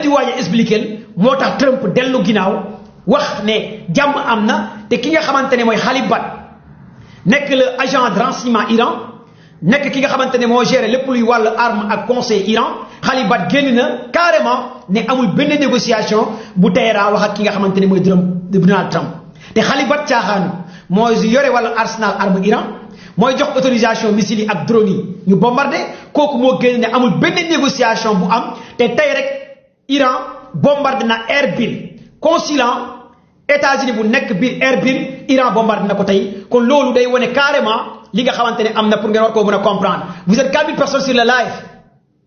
di waaj a expliquer moo tax Trump dellu ginnaaw wax ne jàmm am na te ki nga xamante ne mooy Khalid Bat nekk le agent de renseignement Iran nekk ki nga xamante ne moo géré lépp luy wàllu arme ak conseil Iran Khalid Bat génn na carrément ne amul benn négociation bu Téhéran wax ak ki nga xamante ne mooy Donald Trump te Khalid Bat caaxaanu mooy yore wàllu arsenal arme Iran mooy jox autorisation missiles yi ak drone yi ñu bombardé kooku moo génn ne amul benn négociation bu am te tey rek Iran bombardé na Erbil consulat États-Unis bu nekk biir Erbil Iran bombardé na ko tey kon loolu day wane carrément li nga xamante ne am na pour ngeen war koo mën a comprendre vous êtes 4000 personnes sur le live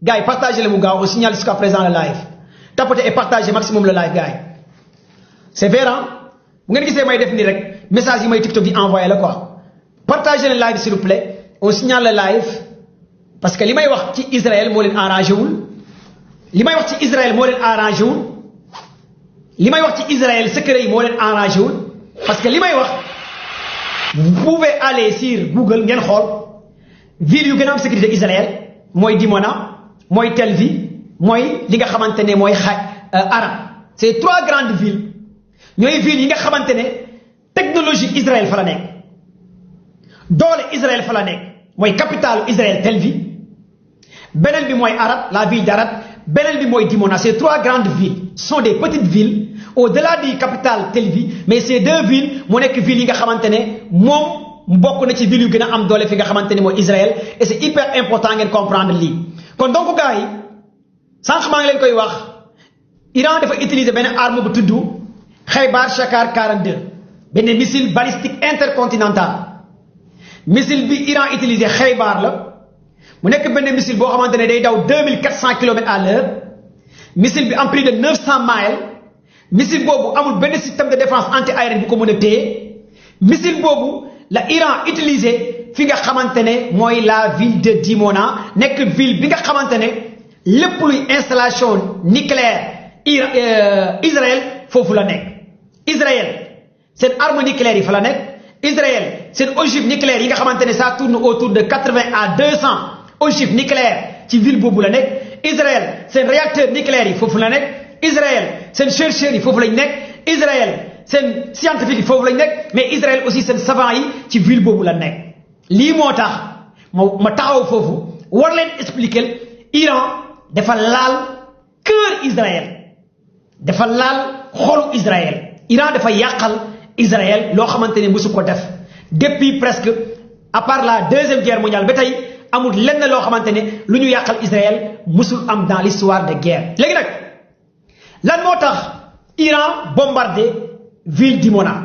gars yi partagez le mu gaaw on signale jusqu'à présent le live tapotez et partagez maximum le live gars yi c'est vrai bu ngeen gisee may def nii rek message yi may TikTok di envoyé la quoi partagez le live s'il vous plaît on signale le live parce que li may wax ci Israël moo leen arrangé wul li may wax ci Israël moo leen arrangé wul li may wax ci Israël secret yi moo leen arrangé wul parce que li may wax vous pouvez aller sur Google ngeen xool ville yu gën a am sécurité Israël mooy Dimona mooy Tel Aviv mooy li nga xamante ne mooy Arab c'est 3 grandes villes ñooy villes yi nga xamante ne technologie Israël fa la nekk doole Israël fa la nekk mooy capitale Israël Tel Aviv beneen bi mooy Arad la ville d'Arad beneen bi mooy Dimona ces 3 grandes villes sont des petites villes au-delà du capitale Tel Aviv mais ces 2 villes moo nekk villes yi nga xamante ne moom bokk na ci villes yu gën a am doole fi nga xamante ne mooy Israël et c'est hyper important ngeen comprendre lii kon donc gars yi sànq maa ngi leen koy wax Iran dafa utiliser benn arme bu tudd Khaybar Shakar 42 benn missile balistique intercontinental missile bi Iran utilisé Khaybar la mu nekk benn missile boo xamante ne day daw 2400 kilomètres à l'heure missile bi am plus de 900 miles missile boobu amul benn système de défense anti-aérienne bu ko mën a téye missile boobu la Iran utilisé fi nga xamante ne mooy la ville de Dimona nekk ville bi nga xamante ne lépp luy installation nucléaire Israël foofu la nekk Israël seen arme nucléaire yi fa la nekk Israël seen ogive nucléaire yi nga xamante ne ça tourne autour de 80 à 200 ogive nucléaire ci ville boobu la nekk Israël seen réacteur nucléaire yi foofu la nekk Israël seen chercheurs yi foofu lañ nekk Israël seen scientifique yi foofu lañ nekk mais Israël aussi seen savant yi ci ville boobu la nekk lii moo tax ma taxaw foofu war leen expliquer Iran dafa laal cœur Israël dafa laal xolu Israël Iran dafa yàqal Israël loo xamante ne mosu ko def depuis presque à part la deuxième guerre mondiale ba tey amul lenn loo xamante ne lu ñu yàqal Israël mosul am dans l'histoire de guerre léegi nag lan moo tax Iran bombardé ville Dimona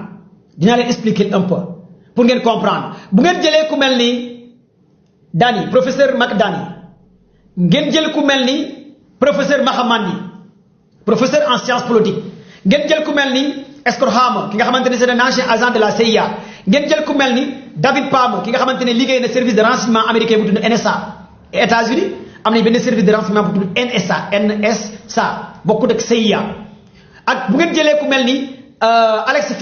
dinaa leen expliquer un peu pour ngeen comprendre bu ngeen jëlee ku mel ni Dani professeur McDani ngeen jël ku mel ni professeur Mahamandi professeur en sciences politiques ngeen jël ku mel ni Escott Hammer ki nga xamante ne c'est un ancien agent de la CIA ngeen jël ku mel ni David Palmer ki nga xamante ne liggéey na service de renseignement américain bu tudd NSA États-Unis am nañ benn service de renseignement bu tudd NSA bokkut ak CIA ak bu ngeen jëlee ku mel ni Alex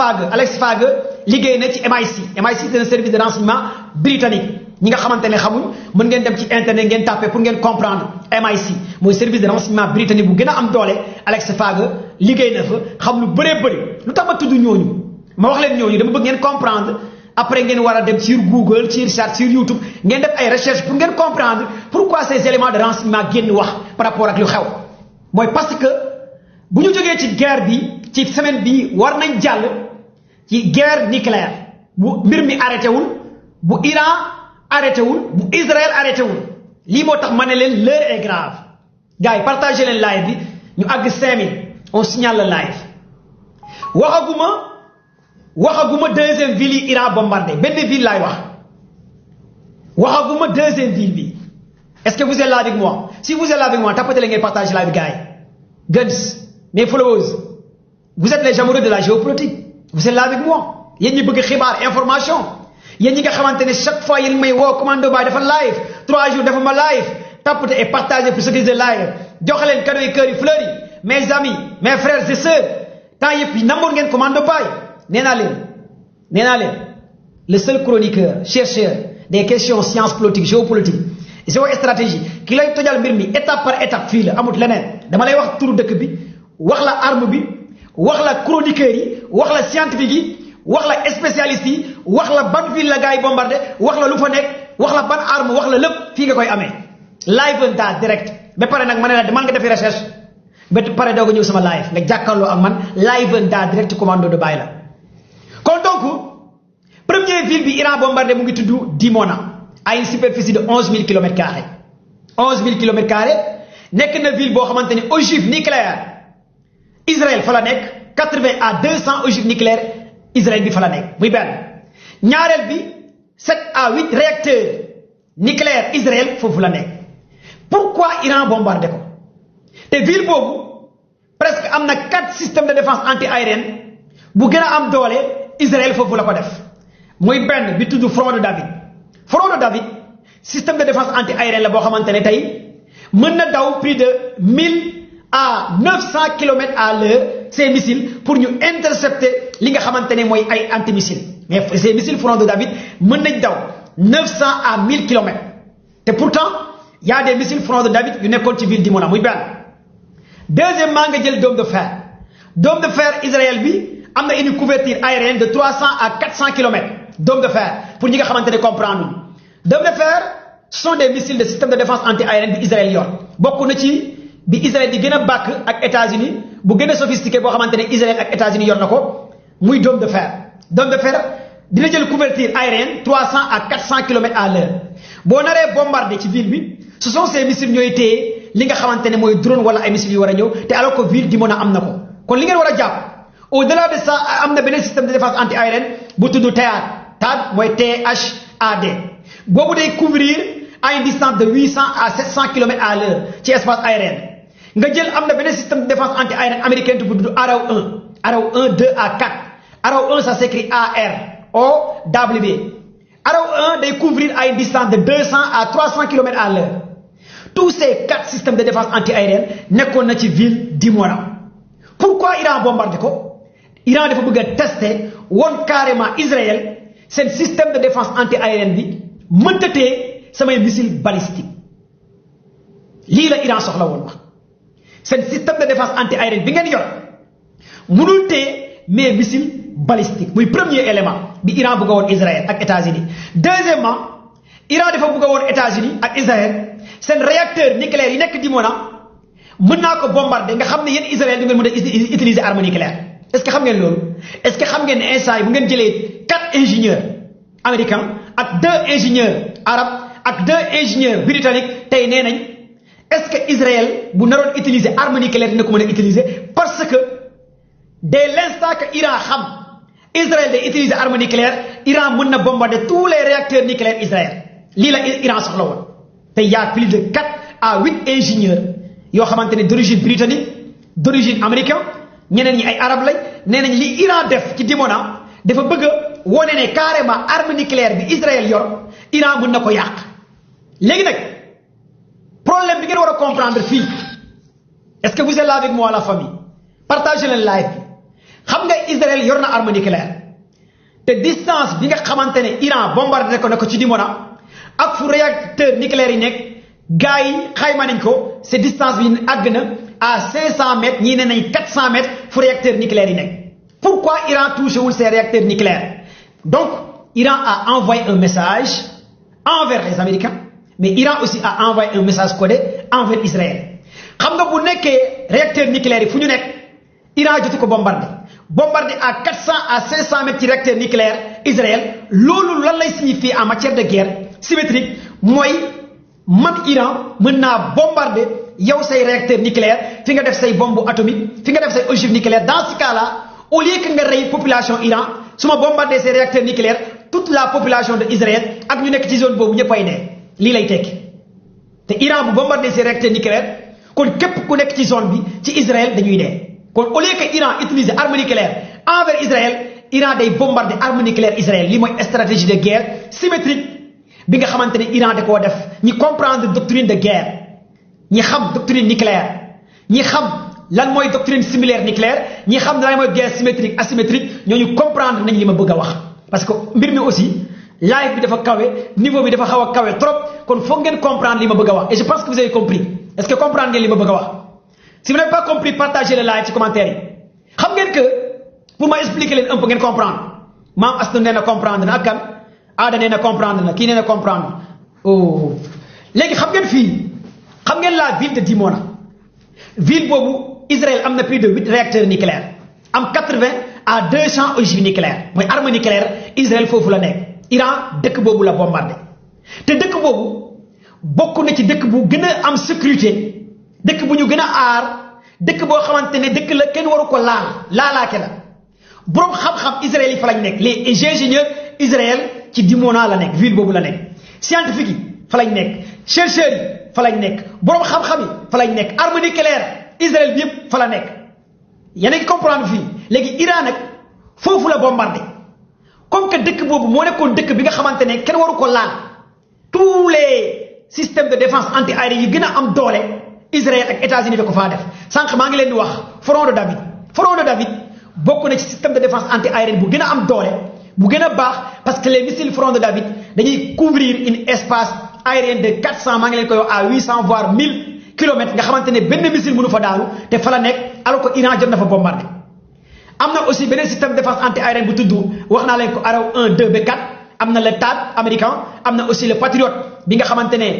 Fagg liggéey na ci MI6 c'est un service de renseignement britannique ñi nga xamante ne xamuñ mën ngeen dem ci internet ngeen tapé pour ngeen comprendre MI6 mooy service de renseignement britannique bu gën a am doole Alex Fagg liggéey na fa xam lu bëree bëri lu tax ma tudd ñooñu ma wax leen ñooñu dama bëgg ngeen comprendre après ngeen war a dem sur Google sur recherche sur YouTube ngeen def ay recherche pour ngeen comprendre pourquoi ces éléments de renseignement génn wax par rapport ak lu xew mooy parce que bu ñu jógee ci guerre bi ci semaine bi war nañ jàll ci guerre nucléaire bu mbir mi arrêté wul bu Iran arrêté wul bu Israël arrêté wul lii moo tax ma ne leen l'heure est grave gars yi partagé leen live bi ñu àgg 5000 on signale le live waxaguma deuxième ville yi Iran bombardé benn ville laay waxaguma deuxième ville bi est-ce que vous êtes là avec moi si vous êtes là avec moi tapotez leen ngeen partagé live bi gars yi guns mes followers vous êtes les amoureux de la géopolitique vous êtes là avec moi yéen ñi bëgg xibaar information yéen ñi nga xamante ne chaque fois yéen may woo commando baay dafa live 3 jours dafa ma live tapotez et partagez pour ceux qui sont live joxe leen cadeau yi cœur yi fleurs yi mes amis mes frères et sœurs temps yëpp yi namoon ngeen commando baay nee naa leen le seul chroniqueur chercheur des questions sciences politiques géopolitiques géostratégie ki lay tojal mbir mi étape par étape fii la amut leneen dama lay wax turu dëkk bi wax la arme bi wax la chroniqueur yi wax la scientifique yi wax la spécialiste yi wax la ban ville la gars yi bombardé wax la lu fa nekk wax la ban arme wax la lépp fii nga koy amee live and direct ba pare nag ma ne la demal nga defi recherche ba pare doog a ñëw sama live nga jàkkaarloo ak man live and direct commando de Baye la kon donc première ville bi Iran bombardé mu ngi tudd Dimona à une superficie de 11 000 km². 11 000 km² nekk na ville boo xamante ni ogive nucléaire Israël fa la nekk 80 à 200 ogives nucléaires Israël bi fa la nekk muy benn ñaareel bi 7 à 8 réacteurs nucléaires Israël foofu la nekk pourquoi Iran bombardé ko te ville boobu presque am na 4 systèmes de défense anti-aérienne bu gën a am doole Israël foofu la ko def muy benn bi tudd front de David front de David système de défense anti-aérienne la boo xamante ne tey mën na daw plus de 1000 à 900 km/h ces missiles pour ñu intercepter li nga xamante ne mooy ay anti-missiles mais ces missiles front de David mën nañ daw 900 à 1000 km te pourtant y a des missiles front de David yu nekkoon ci ville Dimona muy benn deuxièmement nga jël dôme de fer Israël bi am na une couverture aérienne de 300 à 400 km dôme de fer pour ñi nga xamante ne comprendre dôme de fer ce sont des missiles de système de défense anti-aérienne bi Israël yor bokk na ci bi Israël di gën a bàkk ak États-Unis bu gën a sophistiqué boo xamante ne Israël ak États-Unis yor na ko muy dôme de fer dina jël couverture aérienne 300 à 400 km/h boo naree bombardé ci ville bi ce sont ces missiles ñooy téye li nga xamante ne mooy drone wala ay missiles yu war a ñëw te alors que ville Dimona am na ko kon li ngeen war a jàpp au-delà de ça am na beneen système de défense anti-aérienne bu tudd THAAD mooy THAAD boobu day couvrir à une distance de 800 à 700 km/h ci espace aérien nga jël am na beneen système de défense anti-aérienne américain bu tudd Arrow 1 2 à 4 Arrow 1 ça s'écrit AROW Arrow 1 day couvrir à une distance de 200 à 300 km/h tous ces 4 systèmes de défense anti-aérienne nekkoon na ci ville Dimona pourquoi Iran bombardé ko Iran dafa bëgg a tester woon carrément Israël seen système de défense anti-aérienne bi mënta tee samay missile balistique lii la Iran soxla woon wax seen système de défense anti-aérienne bi ngeen yor mënul tee mais missile balistique muy premier élément bi Iran bëgg a woon Israël ak États-Unis deuxièmement Iran dafa bëgg a woon États-Unis ak Israël seen réacteur nucléaire yi nekk Dimona mën naa ko bombarder nga xam ne yéen Israël du ngeen mën a utiliser arme nucléaire est-ce que xam ngeen loolu est-ce que xam ngeen ne instant yi bu ngeen jëlee 4 ingénieurs américains ak 2 ingénieurs arabes ak 2 ingénieurs britanniques tey nee nañ est-ce que Israël bu naroon utiliser arme nucléaire dina ko mën a utiliser parce que dès l'instant que Iran xam Israël day utiliser arme nucléaire Iran mën na bombarder tous les réacteurs nucléaires Israël lii la Iran soxla woon te y a plus de 4 à 8 ingénieurs yoo xamante ne d'origine britannique d'origine américain ñeneen ñi ay arab lañ nee nañ li Iran def ci Dimona dafa bëgg a wone ne carrément arme nucléaire bi Israël yor Iran mën na ko yàq léegi nag problème bi ngeen war a comprendre fii est-ce que vous êtes là avec moi la famille partagez leen live bi xam nga Israël yor na arme nucléaire te distance bi nga xamante ne Iran bombardé ko ne ko ci Dimona ak fu réacteur nucléaire yi nekk gars yi xayma nañ ko c'est distance bi àgg na à 500 mètres ñii ne nañ 400 mètres fu réacteur nucléaire yi nekk pourquoi Iran touché wul ces réacteurs nucléaires donc Iran a envoyé un message envers les Américains mais Iran aussi a envoyé un message codé envers Israël xam nga bu nekkee réacteur nucléaire yi fu ñu nekk Iran jotu ko bombardé à 400 à 500 mètres ci réacteur nucléaire Israël loolu lan lay signifier en matière de guerre symétrique mooy man Iran mën naa bombarder yow say réacteur nucléaire fi nga def say bombe atomique fi nga def say ogive nucléaire dans ce cas là au lieu que nga rey population Iran su ma bombarder ces réacteurs nucléaires toute la population de Israël ak ñu nekk ci zone boobu ñëpp ay dee lii lay tekki te Iran bu bombarder ces réacteurs nucléaires kon képp ku nekk ci zone bi ci Israël dañuy dee kon au lieu que Iran utiliser arme nucléaire envers Israël Iran day bombarder arme nucléaire Israël lii mooy stratégie de guerre symétrique bi nga xamante ne Iran da koo def ñi comprendre doctrine de guerre ñi xam doctrine nucléaire ñi xam lan mooy doctrine similaire nucléaire ñi xam lan mooy guerre symétrique asymétrique ñooñu comprendre nañ li ma bëgg a wax parce que mbir mi aussi live bi dafa kawe niveau bi dafa xaw a kawe trop kon foog ngeen comprendre li ma bëgg a wax et je pense que vous avez compris est-ce que comprendre ngeen li ma bëgg a wax si vous n'avez pas compris partagez le live ci commentaire yi xam ngeen que pour ma expliquer leen un peu ngeen comprendre maam Astou nee na comprendre na ak kan Aada nee na comprendre na kii nee na comprendre oh léegi xam ngeen fii xam ngeen la ville de Dimona ville boobu Israël am na plus de 8 réacteurs nucléaires am 80 à 200 ogives nucléaires mooy arme nucléaire Israël foofu la nekk Iran dëkk boobu la bombardé te dëkk boobu bokk na ci dëkk bu gën a am sécurité dëkk bu ñu gën a aar dëkk boo xamante ne dëkk la kenn waru ko laalaake la boroom xam-xam Israël yi fa lañ nekk les ingénieurs Israël ci Dimona la nekk ville boobu la nekk scientifique yi fa lañ nekk chercheurs yi fa lañ nekk boroom xam-xam yi fa lañ nekk arme nucléaire Israël bi yëpp fa la nekk yéen a ngi comprendre fii léegi Iran nag foofu la bombardé comme que dëkk boobu moo nekkoon dëkk bi nga xamante ne kenn waru ko laal tous les systèmes de défense anti-aérien yi gën a am doole Israël ak États-Unis da ko faa def sànq maa ngi leen di wax front de David bokk na ci système de défense anti-aérien bu gën a am doole bu gën a baax parce que les missiles front de David dañuy couvrir un espace aérien de 400 maa ngi leen koy wax à 800 voire 1000 kilomètres nga xamante ne benn missile mënu fa daanu te fa la nekk alors que Iran jot na fa bombardé am na aussi beneen système de défense anti-aérien bu tudd wax naa leen ko Arrow 1 2 ba 4 am na le THAAD américain am na aussi le Patriot bi nga xamante ne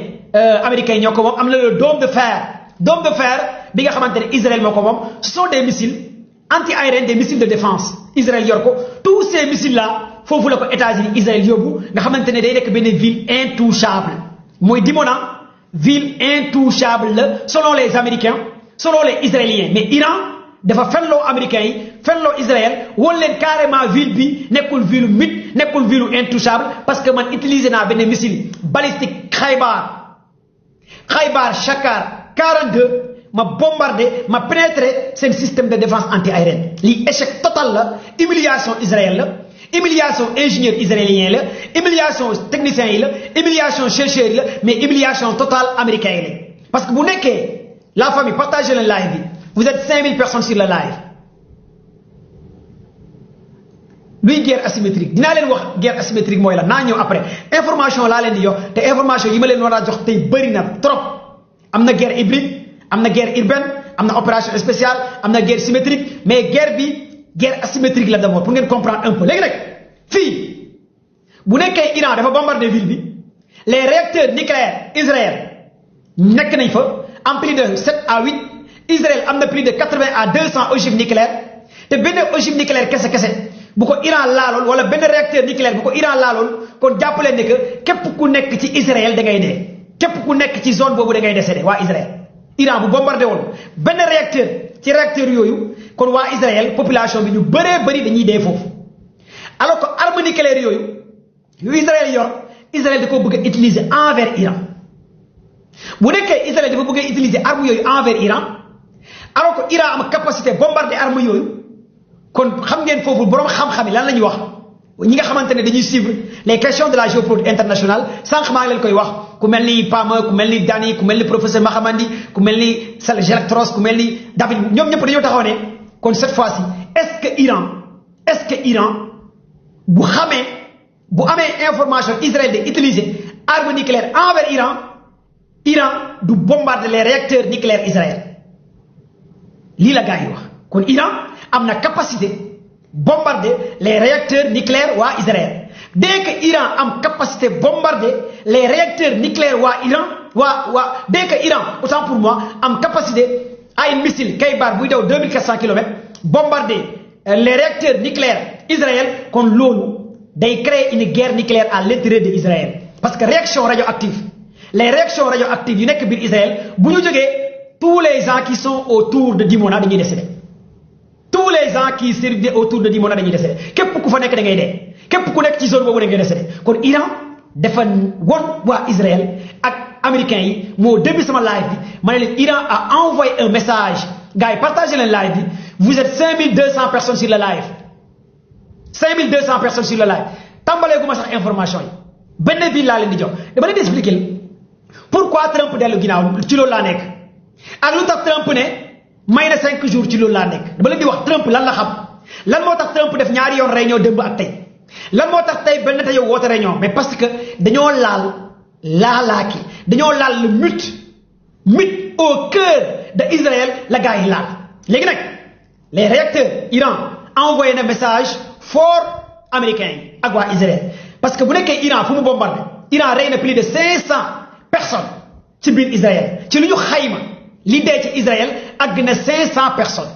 américains yi ñoo ko moom am na le dôme de fer bi nga xamante ne Israël moo ko moom ce sont des missiles anti-aériens des missiles de défense Israël yor ko tous ces missiles là foofu la ko États-Unis Israël yóbbu nga xamante ne day nekk benn ville intouchable mooy Dimona ville intouchable la selon les Américains selon les Israéliens mais Iran dafa fenloo Américains yi fenloo Israël woon leen carrément ville bi nekkul ville mythe nekkul ville intouchable parce que man utiliser naa benn missile balistique Khaybar Shakar 42 ma bombardé ma pénétré seen système de défense anti-aérienne lii échec total la humiliation Israël la humiliation ingénieur israélien la humiliation technicien yi la humiliation chercheur yi la mais humiliation totale américain yi la parce que bu nekkee la famille partagez le live bi vous êtes 5000 personnes sur le live luy guerre asymétrique dinaa leen wax guerre asymétrique mooy la naa ñëw après information laa leen di jox te information yi ma leen war a jox tey bëri na trop am na guerre hybride am na guerre urbaine am na opération spéciale am na guerre symétrique mais guerre asymétrique la d'abord pour ngeen comprendre un peu léegi nag fii bu nekkee Iran dafa bombardé ville bi les réacteurs nucléaires Israël nekk nañ fa en plus de 7 à 8 Israël am na plus de 80 à 200 ogives nucléaires te benn ogive nucléaire kese bu ko Iran laaloon wala benn réacteur nucléaire bu ko Iran laaloon kon jàppaleen ne que képp ku nekk ci Israël da ngay dee képp ku nekk ci zone boobu da ngay décédé waa Israël Iran bu bombardé woon benn réacteur ci réacteur yooyu kon waa Israël population bi ñu bëree bëri dañuy dee foofu alors que arme nucléaire yooyu yu Israël yor Israël da ko bëgg a utiliser envers Iran bu nekkee Israël dafa bëgg a utiliser arme yooyu envers Iran alors que Iran am capacité bombarder arme yooyu kon xam ngeen foofu borom xam-xam yi lan la ñuy wax ñi nga xamante ne dañuy suivre les questions de la géopolitique internationale sànq maa ngi leen koy wax ku mel ni Pama ku mel ni Dani ku mel ni professeur Mahamandi ku mel ni Gelectros ku mel ni David ñoom ñëpp dañoo taxaw ne kon cette fois-ci est-ce que Iran bu amee information Israël de utiliser arme nucléaire envers Iran du bombarder les réacteurs nucléaires Israël lii la gars yi wax kon Iran am na capacité bombarder les réacteurs nucléaires waa Israël dès que Iran am capacité bombarder les réacteurs nucléaires waa Iran dès que Iran autant pour moi am capacité ay missile Khaybar buy daw 2400 kilomètres bombarder les réacteurs nucléaires Israël kon loolu day créer une guerre nucléaire à l'intérieur de Israël parce que réaction radioactive les réactions radioactives yu nekk biir Israël bu ñu jógee tous les gens qui sont autour de Dimona dañuy décédé tous les gens qui circulent autour de Dimona dañuy décédé képp ku fa nekk da ngay dee képp ku nekk ci zone boobu da ngay décédé kon Iran dafa won waa Israël ak américains yi moo début sama live bi ma ne leen Iran a envoyé un message gars yi partagé leen live bi vous êtes 5200 personnes sur le live 5200 personnes sur le live tàmbalee gu ma sax information yi benn bi laa leen di jox dama leen di expliquer pourquoi Trump dellu ginnaaw ci loolu laa nekk ak lu tax Trump ne may na 5 jours ci loolu laa nekk dama leen di wax Trump lan la xam lan moo tax Trump def ñaari yoon réunion démb ak tey lan moo tax tey benn tey yow woote réunion mais parce que dañoo laal laalaaki dañoo laal le mythe au cœur de Israël la gars yi laal léegi nag les réacteurs Iran envoyé na message fort américain yi ak waa Israël parce que bu nekkee Iran fu mu bombardé Iran rey na plus de 500 personnes ci biir Israël ci lu ñu xayma li dee ci Israël àgg na 500 personnes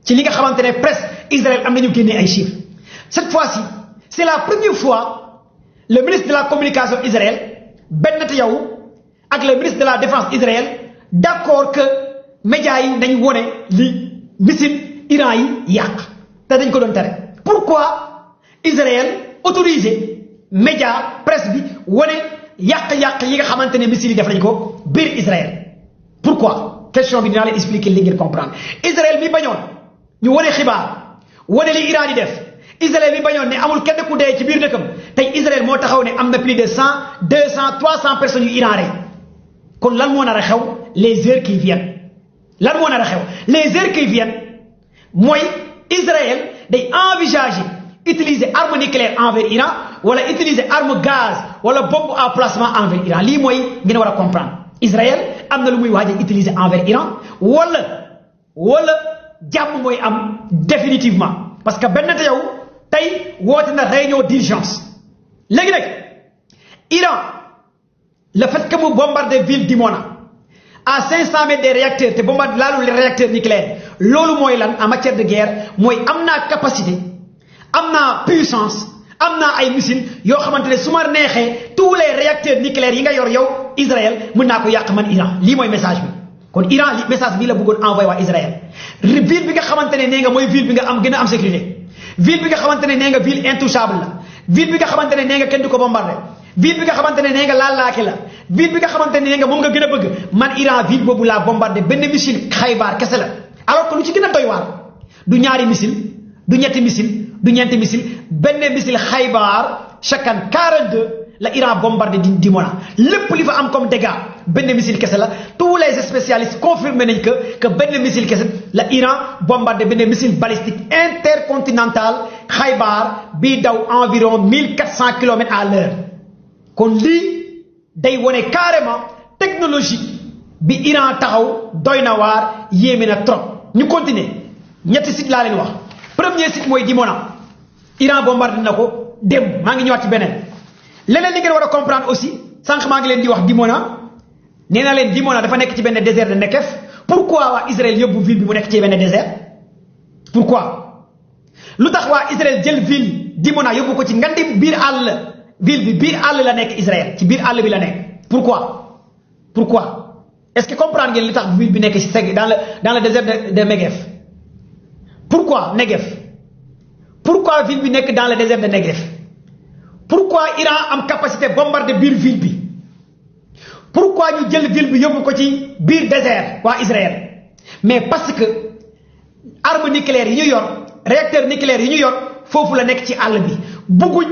ci li nga xamante ne presse Israël am nañu génnee ay chiffres cette fois-ci c'est la première fois le ministre de la communication Israël Ben Netanyahu ak le ministre de la défense Israël d'accord que médias yi nañ wone li missile Iran yi yàq te dañ ko doon tere pourquoi Israël autorisé média presse bi wone yàq-yàq yi nga xamante ne missile yi def nañ ko biir Israël pourquoi question bi dinaa leen expliquer li ngeen comprendre Israël bi bañoon ñu wone xibaar wone li Iran di def Israël bi bañoon ne amul kenn ku dee ci biir dëkkam tey Israël moo taxaw ne am na plus de 100 200 300 personnes yu Iran rey kon lan moo nar a xew les heures qui viennent lan moo nar a xew les heures qui viennent mooy Israël day envisager utiliser arme nucléaire envers Iran wala utiliser arme gaz wala bombe à placement envers Iran lii mooy ngeen war a comprendre Israël am na lu muy waaj a utiliser envers Iran wala jàmm mooy am définitivement parce que Ben Netanyahu tey woote na réunion d'urgence léegi nag Iran le fait que mu bombarde ville Dimona à 500 mètres des réacteurs te bombarde laalu les réacteurs nucléaires loolu mooy lan en matière de guerre mooy am naa capacité am naa puissance am naa ay missiles yoo xamante ne su ma neexee tous les réacteurs nucléaires yi nga yor yow Israël mën naa ko yàq man Iran lii mooy message bi kon Iran li message bii la bëggoon envoyé waa Israël ville bi nga xamante ne nee nga mooy ville bi nga am gën a am sécurité ville bi nga xamante ne nee nga ville intouchable la ville bi nga xamante ne nee nga kenn du ko bombardé ville bi nga xamante ne nee nga laalaake la ville bi nga xamante ne nee nga moom nga gën a bëgg man Iran ville boobu laa bombardé benn missile Xaybar kese la alors que lu ci gën a doy waar du ñaari missile du ñetti missile du ñeenti missile benn missile Xaybar Shakan 42 la Iran bombardé Dimona lépp li fa am comme dégâts benn missile kese la tous les spécialistes confirmé nañ que benn missile kese la Iran bombardé benn missile balistique intercontinental Xaybar bii daw environ 1400 kilomètres à l'heure kon lii day wone carrément technologie bi Iran taxaw doy na waar yéeme na trop ñu continuer ñetti site laa leen wax premier site mooy Dimona Iran bombardé na ko dem maa ngi ñëwaat ci beneen leneen li ngeen war a comprendre aussi sànq maa ngi leen di wax Dimona nee na leen Dimona dafa nekk ci benn désert de Negev pourquoi waa Israël yóbbu ville bi mu nekk ci benn désert pourquoi lu tax waa Israël jël ville Dimona yóbbu ko ci ngandi biir àll ville bi biir àll la nekk Israël ci biir àll bi la nekk pourquoi est-ce que comprendre ngeen li tax ville bi nekk ci dans le désert de Negev pourquoi Negev pourquoi ville bi nekk dans le désert de Negev pourquoi Iran am capacité bombarder biir ville bi pourquoi ñu jël ville bi yóbbu ko ci biir désert waa Israël mais parce que arme nucléaire yi ñu yor réacteur nucléaire yi ñu yor foofu la nekk ci àll bi bugguñ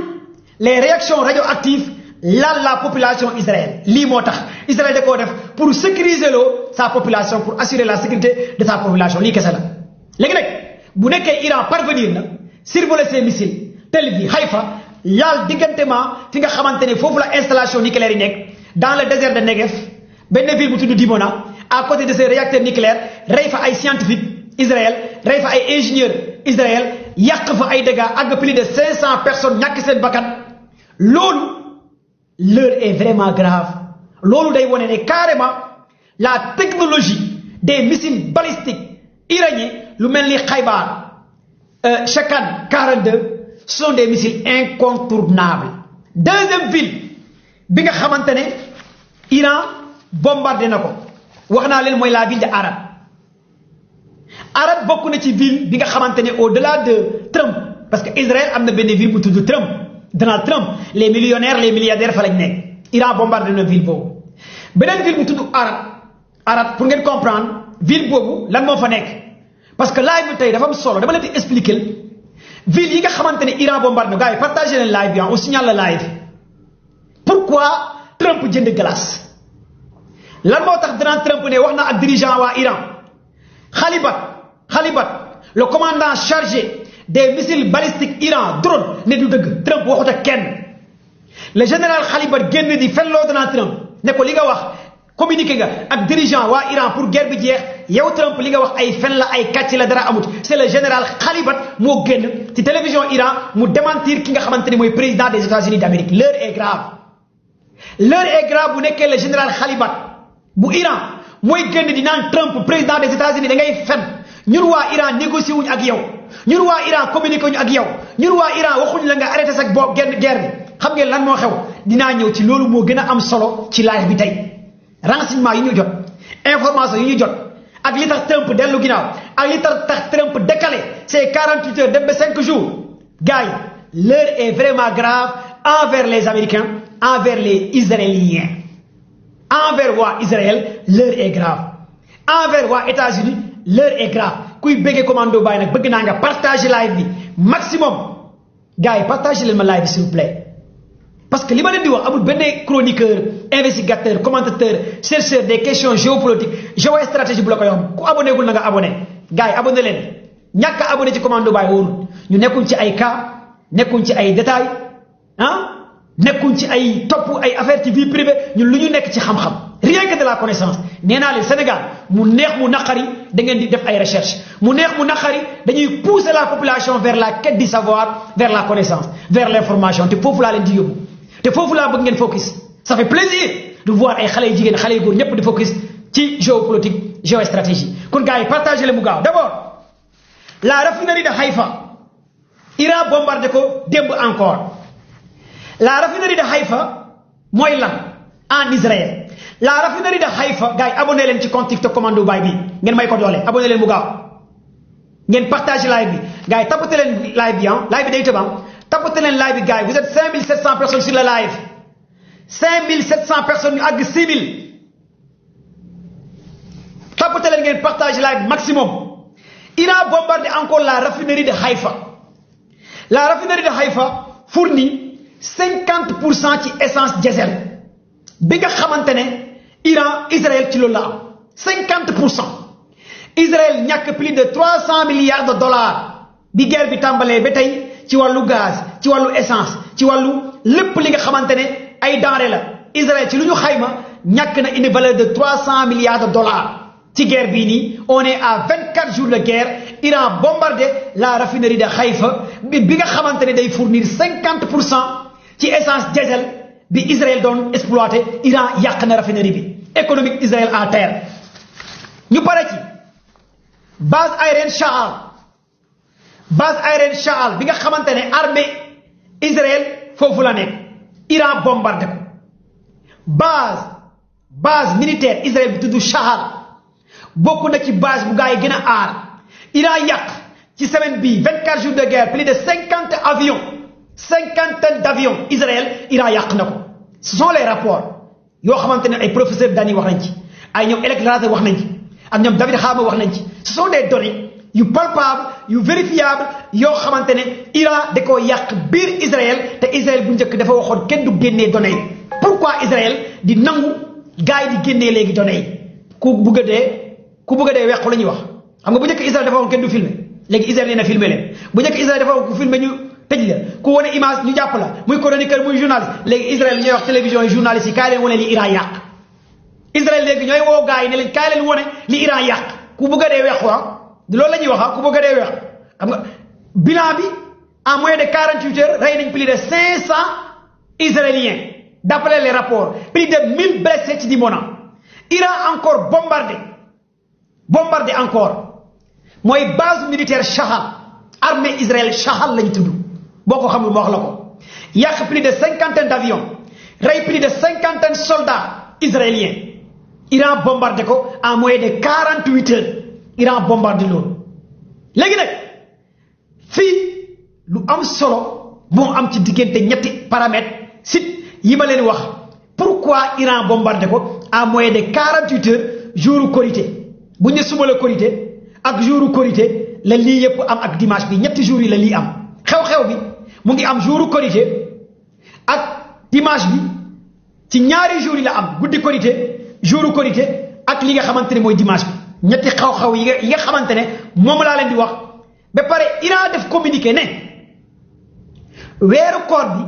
les réactions radioactives laal la population Israël lii moo tax Israël da koo def pour sécuriser sa population pour assurer la sécurité de sa population lii kese la léegi nag bu nekkee Iran parvenir na survoler ses missiles Tel Aviv Haïfa laal diggantement fi nga xamante ne foofu la installation nucléaire yi nekk dans le désert de Negev benn ville bu tudd Dimona à côté de ces réacteurs nucléaires rey fa ay scientifique Israël rey fa ay ingénieur Israël yàq fa ay dégâts ak plus de 500 personnes ñàkk seen bakkan loolu l'heure est vraiment grave loolu day wone ne carrément la technologie des missiles balistiques iraniens lu mel ni Xaybar Shakan 42 sont des missiles incontournables deuxième ville bi nga xamante ne Iran bombardé na ko wax naa leen mooy la ville de Arad bokk na ci ville bi nga xamante ne au-delà de Trump parce que Israël am na benn ville bu tudd Donald Trump les millionnaires les milliardaires fa lañ nekk Iran bombardé na ville boobu beneen ville bu tudd Arad pour ngeen comprendre ville boobu lan moo fa nekk parce que live bi tey dafa am solo dama leen di expliquer ville yi nga xamante ne Iran bombardé na gars yi partagé leen live bi on signale la live pourquoi Trump jënd glace lan moo tax Donald Trump ne wax na ak dirigeant waa Iran Khalibat le commandant chargé des missiles balistiques Iran drone ne du dëgg Trump waxut ak kenn le général Khalibat génn di fenloo Donald Trump ne ko li nga wax communiqué nga ak dirigeant waa Iran pour guerre bi jeex yow Trump li nga wax ay fen la ay kàcc la dara amut c'est le général Khalibat moo génn ci télévision Iran mu démentir ki nga xamante ne mooy président des États-Unis d'Amérique l'heure est grave bu nekkee le général Khalibat bu Iran mooy génn di naan Trump président des États-Unis da ngay fen ñun waa Iran négocié wuñ ak yow ñun waa Iran communiqué wuñ ak yow ñun waa Iran waxuñ la nga arrêté sa guerre bi xam ngeen lan moo xew dinaa ñëw ci loolu moo gën a am solo ci live bi tey renseignement yi ñu jot information yi ñu jot ak li tax Trump dellu ginnaaw ak li tax Trump décalé ces 48 heures dem ba 5 jours gars yi l'heure est vraiment grave envers les Américains envers les Israéliens envers waa Israël l'heure est grave envers waa États-Unis l'heure est grave kuy bëggee commando Baye nag bëgg naa nga partager live bi maximum gars yi partager leen ma live bi s'il vous plaît parce que li ma leen di wax amul benn chroniqueur investigateur commentateur chercheur des questions géopolitiques géostratégie bu la ko yomb ku abonné gul na nga abonné gars yi abonné leen ñàkk a abonné ci commando Baye wóorul ñu nekkuñ ci ay cas nekkuñ ci ay détails nekkuñ ci ay topp ay affaire ci vie privée ñun lu ñu nekk ci xam-xam rien que de la connaissance nee naa leen Sénégal mu neex mu naqari da ngeen di def ay recherche mu neex mu naqari dañuy pousser la population vers la quête du savoir vers la connaissance vers l'information te foofu laa leen di yóbbu te foofu laa bëgg ngeen focus ça fait plaisir de voir ay xale yu jigéen xale yu góor ñëpp di focus ci géopolitique géostratégie kon gars yi partagé le mu gaaw d'abord la raffinerie de Haïfa Iran bombardé ko démb encore la raffinerie de Haïfa mooy lan en Israël la raffinerie de Haïfa gars yi abonné leen ci compte TikTok commando Baye bi ngeen may ko doole abonné leen mu gaaw ngeen partagé live bi gars yi tapoté leen live bi live bi day tëbam tapoté leen live bi gars yi vous êtes 5700 personnes sur le live 5700 personnes ñu àgg 6000 tapoté leen ngeen partagé live maximum Iran bombardé encore la raffinerie de Haïfa la raffinerie de Haïfa fournit 50% ci essence diesel bi nga xamante ne Israël ci loolu la am 50% Israël ñàkk plus de 300 milliards de dollars bi guerre bi tàmbalee ba tey ci wàllu gaz ci wàllu essence ci wàllu lépp li nga xamante ne ay denrées la Israël ci lu ñu xayma ñàkk na une valeur de 300 milliards de dollars ci guerre bii nii on est à 24 jours de guerre Iran bombardé la raffinerie de Haïfa bi nga xamante ne day fournir 50% ci essence diesel bi Israël doon exploité Iran yàq na raffinerie bi économique Israël à terre ñu pare ci base aérienne Sha'al bi nga xamante ne armée Israël foofu la nekk Iran bombardé ko base militaire Israël bi tudd Sha'al bokk na ci base bu gaa yi gën a aar Iran yàq ci semaine bii 24 jours de guerre plus de 50 avions 50 d'avions Israël Iran yàq na ko ce sont les rapports yoo xamante ne ay professeur Dani wax nañ ci ay ñoom électorateur wax nañ ci ak ñoom David Khama wax nañ ci ce sont des données yu palpables yu vérifiables yoo xamante ne Iran da koo yàq biir Israël te Israël bu njëkk dafa waxoon kenn du génnee données yi pourquoi Israël di nangu gars yi di génnee léegi données yi ku bëgg a dee wequ la ñuy wax xam nga bu njëkk Israël dafa waxoon kenn du filmer léegi Israël nee na filmer leen bu njëkk Israël dafa waxoon ku filmer ñu tëj la ku wane image ñu jàpp la muy chroniqueur muy journaliste léegi Israël ñooy wax télévision yi journaliste yi kaay leen wane li Iran yàq Israël léegi ñooy woo gars yi ne leen kaay leen wane li Iran yàq ku bëgg a dee wequ loolu la ñuy wax ku bëgg a dee wequ xam nga bilan bi en moins de 48 heures rey nañ plus de 500 Israéliens d'après les rapports plus de 1000 blessés ci Dimona Iran encore bombardé encore mooy base militaire Sha'al armée Israël Sha'al lañ tudd boo ko xamul ma wax la ko yàq plus de 50 d'avions rey plus de 50 soldats israéliens Iran bombardé ko en moins de 48 heures Iran bombardé loolu léegi nag fii lu am solo moo am ci diggante ñetti paramètres site yi ma leen wax pourquoi Iran bombardé ko en moins de 48 heures jouru Korité bu ñu suba la Korité ak jouru Korité la lii yëpp am ak dimanche bi ñetti jours yi la lii am xew-xew bi mu ngi am jouru Korité ak dimanche bi ci ñaari jours yi la am guddi Korité jouru Korité ak li nga xamante ne mooy dimanche bi ñetti xew-xew yi nga xamante ne moom laa leen di wax ba pare Iran def communiqué ne weeru koor bi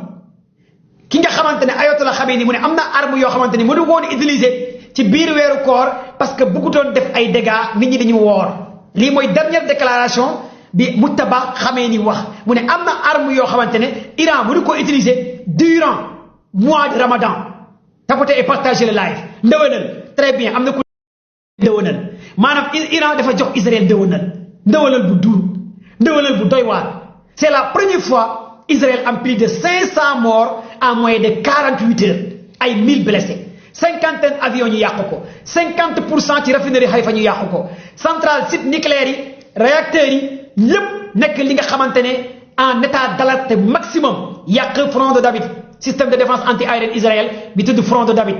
ki nga xamante ne Ayatollah Khamenei mu ne am na arme yoo xamante ni mënu ko woon utiliser ci biir weeru koor parce que bëggutoon def ay dégâts nit ñi dañu woor lii mooy dernière déclaration bi Mujtaba Khamenei wax mu ne am na arme yoo xamante ne Iran mënu ko utiliser durant mois de Ramadan tapoter et partager le live ndëwënal très bien am na ku ndëwënal maanaam Iran dafa jox Israël ndëwënal bu duur ndëwënal bu doy waar c'est la première fois Israël a plus de 500 morts en moins de 48 heures ay 1000 blessés 50 avions ñu yàq ko 50% ci raffinerie Haïfa ñu yàq ko centrale site nucléaire yi réacteurs yi lépp nekk li nga xamante ne en état d'alerte maximum yàq front de David système de défense anti-aérienne Israël bi tudd front de David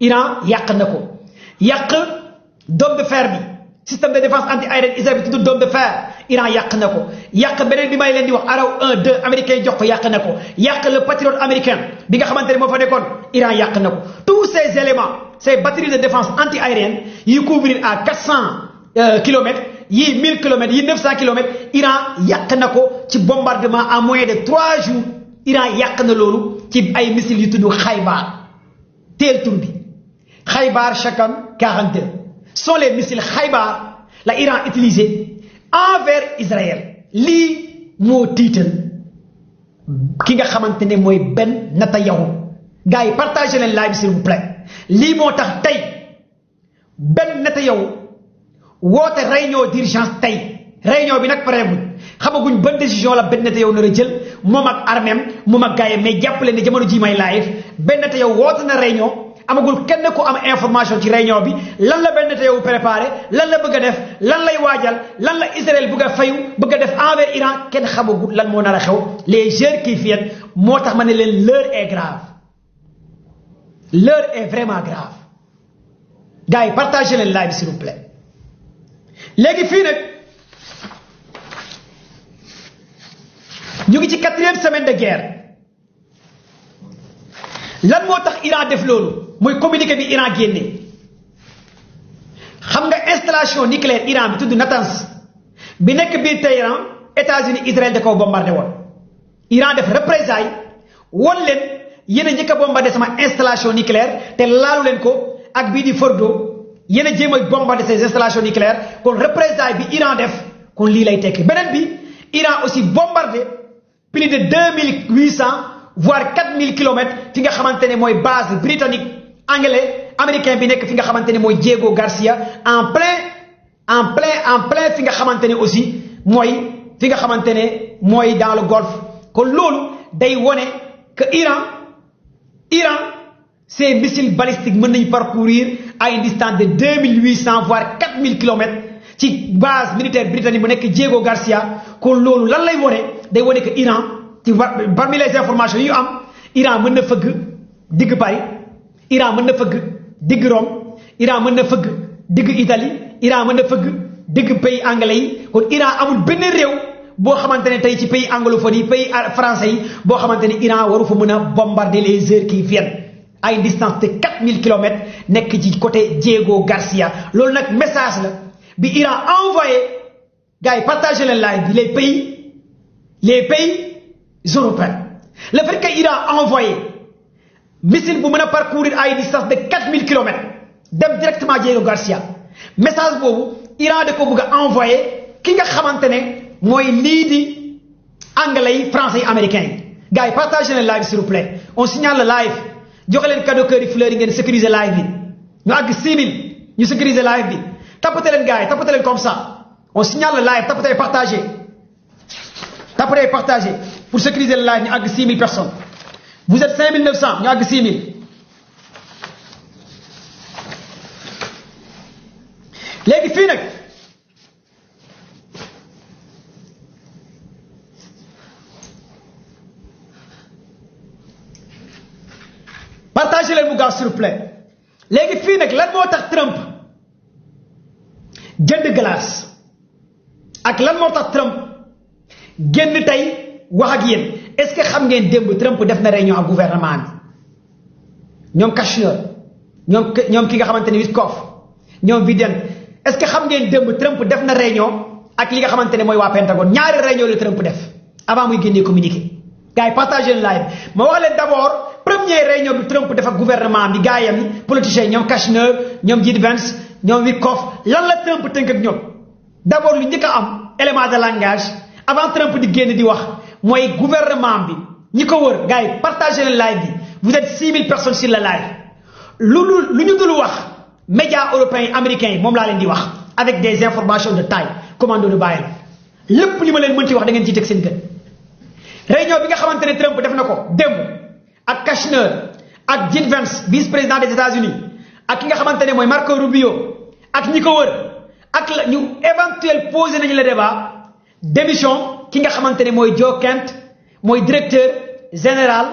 Iran yàq na ko yàq dôme de fer bi système de défense anti-aérienne Israël bi tudd dôme de fer Iran yàq na ko yàq beneen bi may leen di wax Araw 1 2 américain jox ko yàq na ko yàq le patriote américain bi nga xamante ne moo fa nekkoon Iran yàq na ko tous ces éléments ces batteries de défense anti-aérienne yi couvrir à 400 kilomètres yi 1000 kilomètres yi 900 kilomètres Iran yàq na ko ci bombardement en moins de 3 jours Iran yàq na loolu ci ay missiles yu tudd Khaybar teel tur bi Khaybar Shakam 42 sont les missiles Khaybar la Iran utilisé envers Israël lii moo tiital ki nga xamante ne mooy Ben Netanyahu gars yi partagé leen live s'il vous plaît lii moo tax tey Ben Netanyahu woote réunion d'urgence tey réunion bi nag pareegul xamaguñ ban décision la Ben Netanyahu nar a jël moom ak armem moom ak gars yi mais jàppale ne jamono ji may live Ben Netanyahu woote na réunion amagul kenn ko am information ci réunion bi lan la Ben Netanyahu préparé lan la bëgg a def lan lay waajal lan la Israël bëgg a fayu bëgg a def envers Iran kenn xamagul lan moo nar a xew les heures qui viennent moo tax ma ne leen l'heure est grave l'heure est vraiment grave gars yi partagez leen live s'il vous plaît léegi fii nag ñu ngi ci 4e semaine de guerre lan moo tax Iran def loolu mooy communiqué bi Iran génne xam nga installation nucléaire Iran bi tudd Natanz bi nekk biir Téhéran États-Unis Israël da koo bombardé woon Iran def représailles won leen yéen a njëkk a bombardé sama installation nucléaire te laalu leen ko ak bii di Fordo yéen a jéem a bombardé ces installations nucléaires kon représailles bi Iran def kon lii lay tekki beneen bi Iran aussi bombardé plus de 2800 voire 4000 kilomètres fi nga xamante ne mooy base britannique anglais américain bi nekk fi nga xamante ne mooy Diego Garcia en plein fi nga xamante ne aussi mooy fi nga xamante ne mooy dans le golfe kon loolu day wone que Iran ces missiles balistiques mën nañu parcourir à une distance de 2800 voire 4000 kilomètres ci base militaire britannique bu nekk Diego Garcia kon loolu lan lay wone day wone que Iran ci parmi les informations yu am Iran mën na fëgg digg Paris Iran mën na fëgg digg Rome Iran mën na fëgg digg Italie Iran mën na fëgg digg pays anglais yi kon Iran amul benn réew boo xamante ne tey ci pays anglophone yi pays français yi boo xamante ne Iran waru fa mën a bombarder les heures qui viennent à une distance de 4000 kilomètres nekk ci côté Diego Garcia loolu nag message la bi Iran envoyé gars yi partagé leen live bi les pays européens le fait que Iran envoyé missile bu mën a parcourir à une distance de 4000 kilomètres dem directement Diego Garcia message boobu Iran da ko bëgg a envoyé ki nga xamante ne mooy lii di anglais yi français yi américains yi gars yi partagé leen live s'il vous plaît on signale le live joxe leen cadeau cœur yi fleurs yi ngeen sécuriser live bi ñu àgg 6000 ñu sécuriser live bi tapate leen gars yi tapate leen comme ça on signale le live tapate et partagé tapate et partagé pour sécuriser le live ñu àgg 6000 personnes vous êtes 5900 ñu àgg 6000 léegi fii nag partagez leen bu gaaw s'il vous plaît léegi fii nag lan moo tax Trump jënd glace ak lan moo tax Trump génn tey wax ak yéen est-ce que xam ngeen démb Trump def na réunion ak gouvernement bi ñoom Kushner ñoom ki nga xamante ni Witkoff ñoom Biden est-ce que xam ngeen démb Trump def na réunion ak li nga xamante ne mooy waa Pentagone ñaari réunion la Trump def avant muy génnee communiqué gars yi partagé live ma wax leen d'abord première réunion bi Trump dafa gouvernement bi gaayam yi politiciens ñoom Kushner ñoom J.D. Vance ñoom Witkoff lan la Trump tënk ak ñoom d'abord lu njëkk a am élément de langage avant Trump di génn di wax mooy gouvernement bi ñi ko wër gars yi partagé leen live bi vous êtes 6000 personnes sur le live lu ñu dul wax médias européens américains yi moom laa leen di wax avec des informations de taille commando de bàyyi lépp li ma leen mën ci wax da ngeen ciy teg seen gën réunion bi nga xamante ne Trump def na ko démb ak Kushner ak J.D. Vance vice-président des États-Unis ak ki nga xamante ne mooy Marco Rubio ak ñi ko wër ak la ñu éventuel posé nañu le débat démission ki nga xamante ne mooy Joe Kent mooy directeur général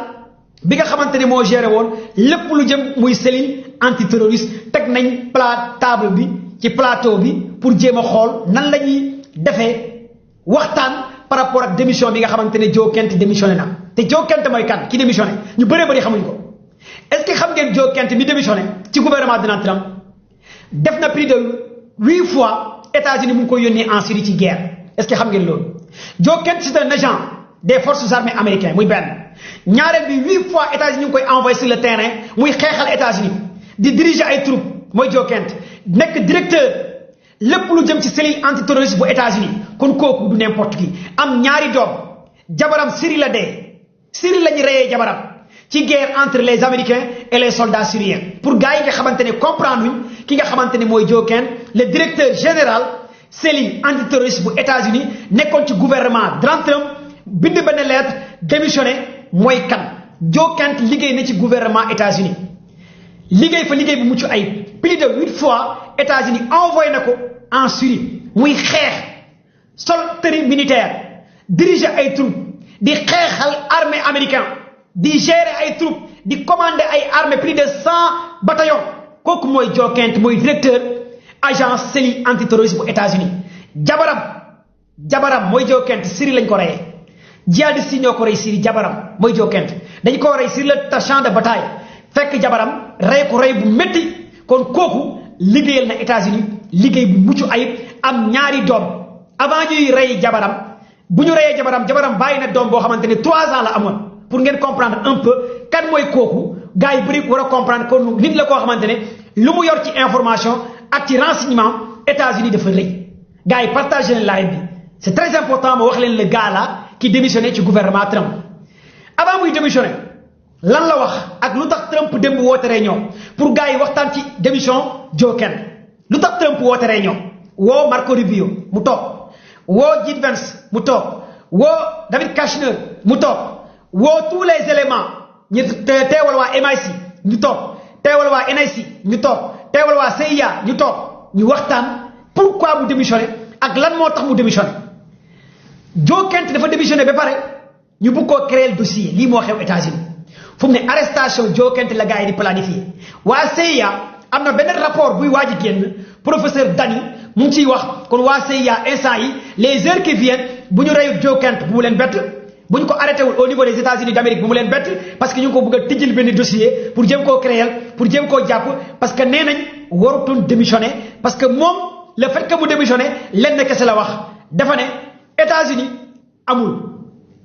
bi nga xamante ne moo géré woon lépp lu jëm muy cellule antiterroriste teg nañ table bi ci plateau bi pour jéem a xool nan la ñuy defee waxtaan par rapport ak démission bi nga xamante ne Joe Kent démissionné na te Joe Kent mooy kan ki démissionné ñu bëree bëri xamuñ ko est-ce que xam ngeen Joe Kent mi démissionné ci gouvernement Donald Trump def na plus de 8 fois États-Unis mu ngi koy yónnee en Syrie ci guerre est-ce que xam ngeen loolu Joe Kent c'est un agent des forces armées américaines muy benn ñaareel bi 8 fois États-Unis ñu ngi koy envoyé sur le terrain muy xeexal États-Unis di diriger ay troupes mooy Joe Kent nekk directeur lépp lu jëm ci cellule antiterroriste bu États-Unis kon kooku du n'importe qui am ñaari doom jabaram Syrie la dee Syrie la ñu reyee jabaram ci guerre entre les Américains et les soldats syriens pour gars yi nga xamante ne comprendre luñ ki nga xamante ne mooy Joe Kent le directeur général cellule antiterroriste bu États-Unis nekkoon ci gouvernement Donald Trump bind benn lettre démissionné mooy kan Joe Kent liggéey na ci gouvernement États-Unis liggéey fa liggéey bu mucc ay plus de 8 fois États-Unis envoyé na ko en Syrie muy xeex sol tenue militaire diriger ay troupes di xeexal armée américaine di gérer ay troupes di commander ay armée plus de 100 bataillons kooku mooy Joe Kent mooy directeur agence cellule antiterroriste bu États-Unis jabaram mooy Joe Kent Syrie lañ ko reyee jihadistes yi ñoo ko rey Syrie jabaram mooy Joe Kent dañ ko rey sur le champ de bataille fekk jabaram rey ko rey bu métti kon kooku liggéeyal na États-Unis liggéey bu mucc ayib am ñaari doom avant ñuy rey jabaram bu ñu reyee jabaram bàyyi na doom boo xamante ne 3 ans la amoon pour ngeen comprendre un peu kan mooy kooku gars yi bëri war a comprendre kon nit la koo xamante ne lu mu yor ci information ak ci renseignement États-Unis dafa rëy gars yi partagé leen live bi c'est très important ma wax leen le gars là qui démissionné ci gouvernement Trump avant muy démissionné lan la wax ak lu tax Trump démb woote réunion pour gars yi waxtaan ci démission Joe Kent lu tax Trump woote réunion woo Marco Rubio mu toog woo J.D. Vance mu toog woo David Kushner mu toog woo tous les éléments ñu teewal waa MI6 ñu toog teewal waa NIC ñu toog teewal waa CIA ñu toog ñu waxtaan pourquoi mu démissionné ak lan moo tax mu démissionné Joe Kent dafa démissionné ba pare ñu bëgg koo créer le dossier lii moo xew États-Unis fu mu ne arrestation Joe Kent la gars yi di planifié waa CIA am na benn rapport buy waaj a génn professeur Dani mu ngi ciy wax kon waa CIA instant yi les heures qui viennent bu ñu reyut Joe Kent bu mu leen bett bu ñu ko arrêté wul au niveau des États-Unis d'Amérique bu mu leen bett parce que ñu ngi ko bëgg a tijjil benn dossier pour jéem koo créer pour jéem koo jàpp parce que nee nañ warutoon démissionné parce que moom le fait que mu démissionné lenn kese la wax dafa ne États-Unis amul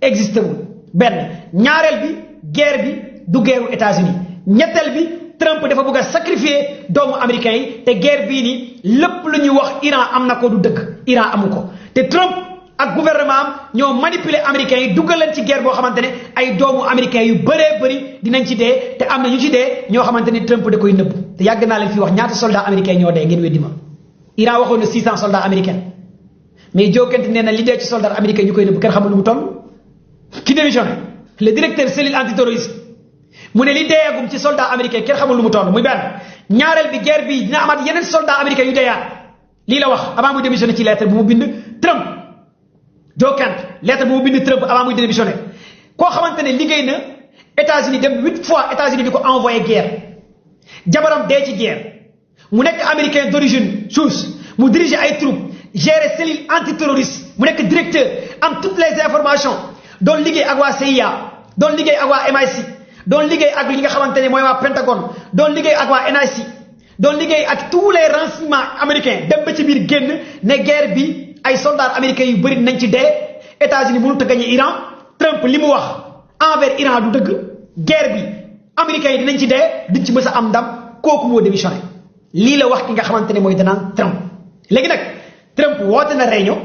existé wul benn ñaareel bi guerre bi du guerru États-Unis ñetteel bi Trump dafa bëgg a sacrifier doomu américains yi te guerre bii nii lépp lu ñuy wax Iran am na ko du dëgg Iran amu ko te Trump ak gouvernement am ñoo manipuler américains yi duggal leen ci guerre boo xamante ne ay doomu américains yu bëree bëri dinañ ci dee te am na ñu ci dee ñoo xamante ne Trump da koy nëbb te yàgg naa leen fi wax ñaata soldats américains ñoo dee ngeen weddi ma Iran waxoon na 600 soldats américains mais Joe Kent nee na li dee ci soldats américains ñu koy nëbb kenn xamul lu mu toll ki démissionné le directeur cellule antiterroriste mu ne li deeyagum ci soldats américains kenn xamul lu mu toll muy benn ñaareel bi guerre bi dina amaat yeneen soldats américains yu deeyaat lii la wax avant muy démissionné ci lettre bu mu bind Trump Joe Kent lettre bu mu bind Trump avant muy démissionné koo xamante ne liggéey na États-Unis dem 8 fois États-Unis di ko envoyé guerre jabaram dee ci guerre mu nekk américain d'origine suisse mu diriger ay troupes gérer cellule antiterroriste mu nekk directeur am toutes les informations doon liggéey ak waa CIA doon liggéey ak waa MI6 doon liggéey ak li nga xamante ne mooy waa Pentagone doon liggéey ak waa NIC doon liggéey ak tous les renseignements américains dem ba ci biir génn ne guerre bi ay soldats américains yu bëri nañ ci dee États-Unis mënut a gagné Iran Trump li mu wax envers Iran du dëgg guerre bi américains yi dinañ ci dee duñ ci mës a am ndam kooku moo démissionné lii la wax ki nga xamante ne mooy Donald Trump. léegi nag Trump woote na réunion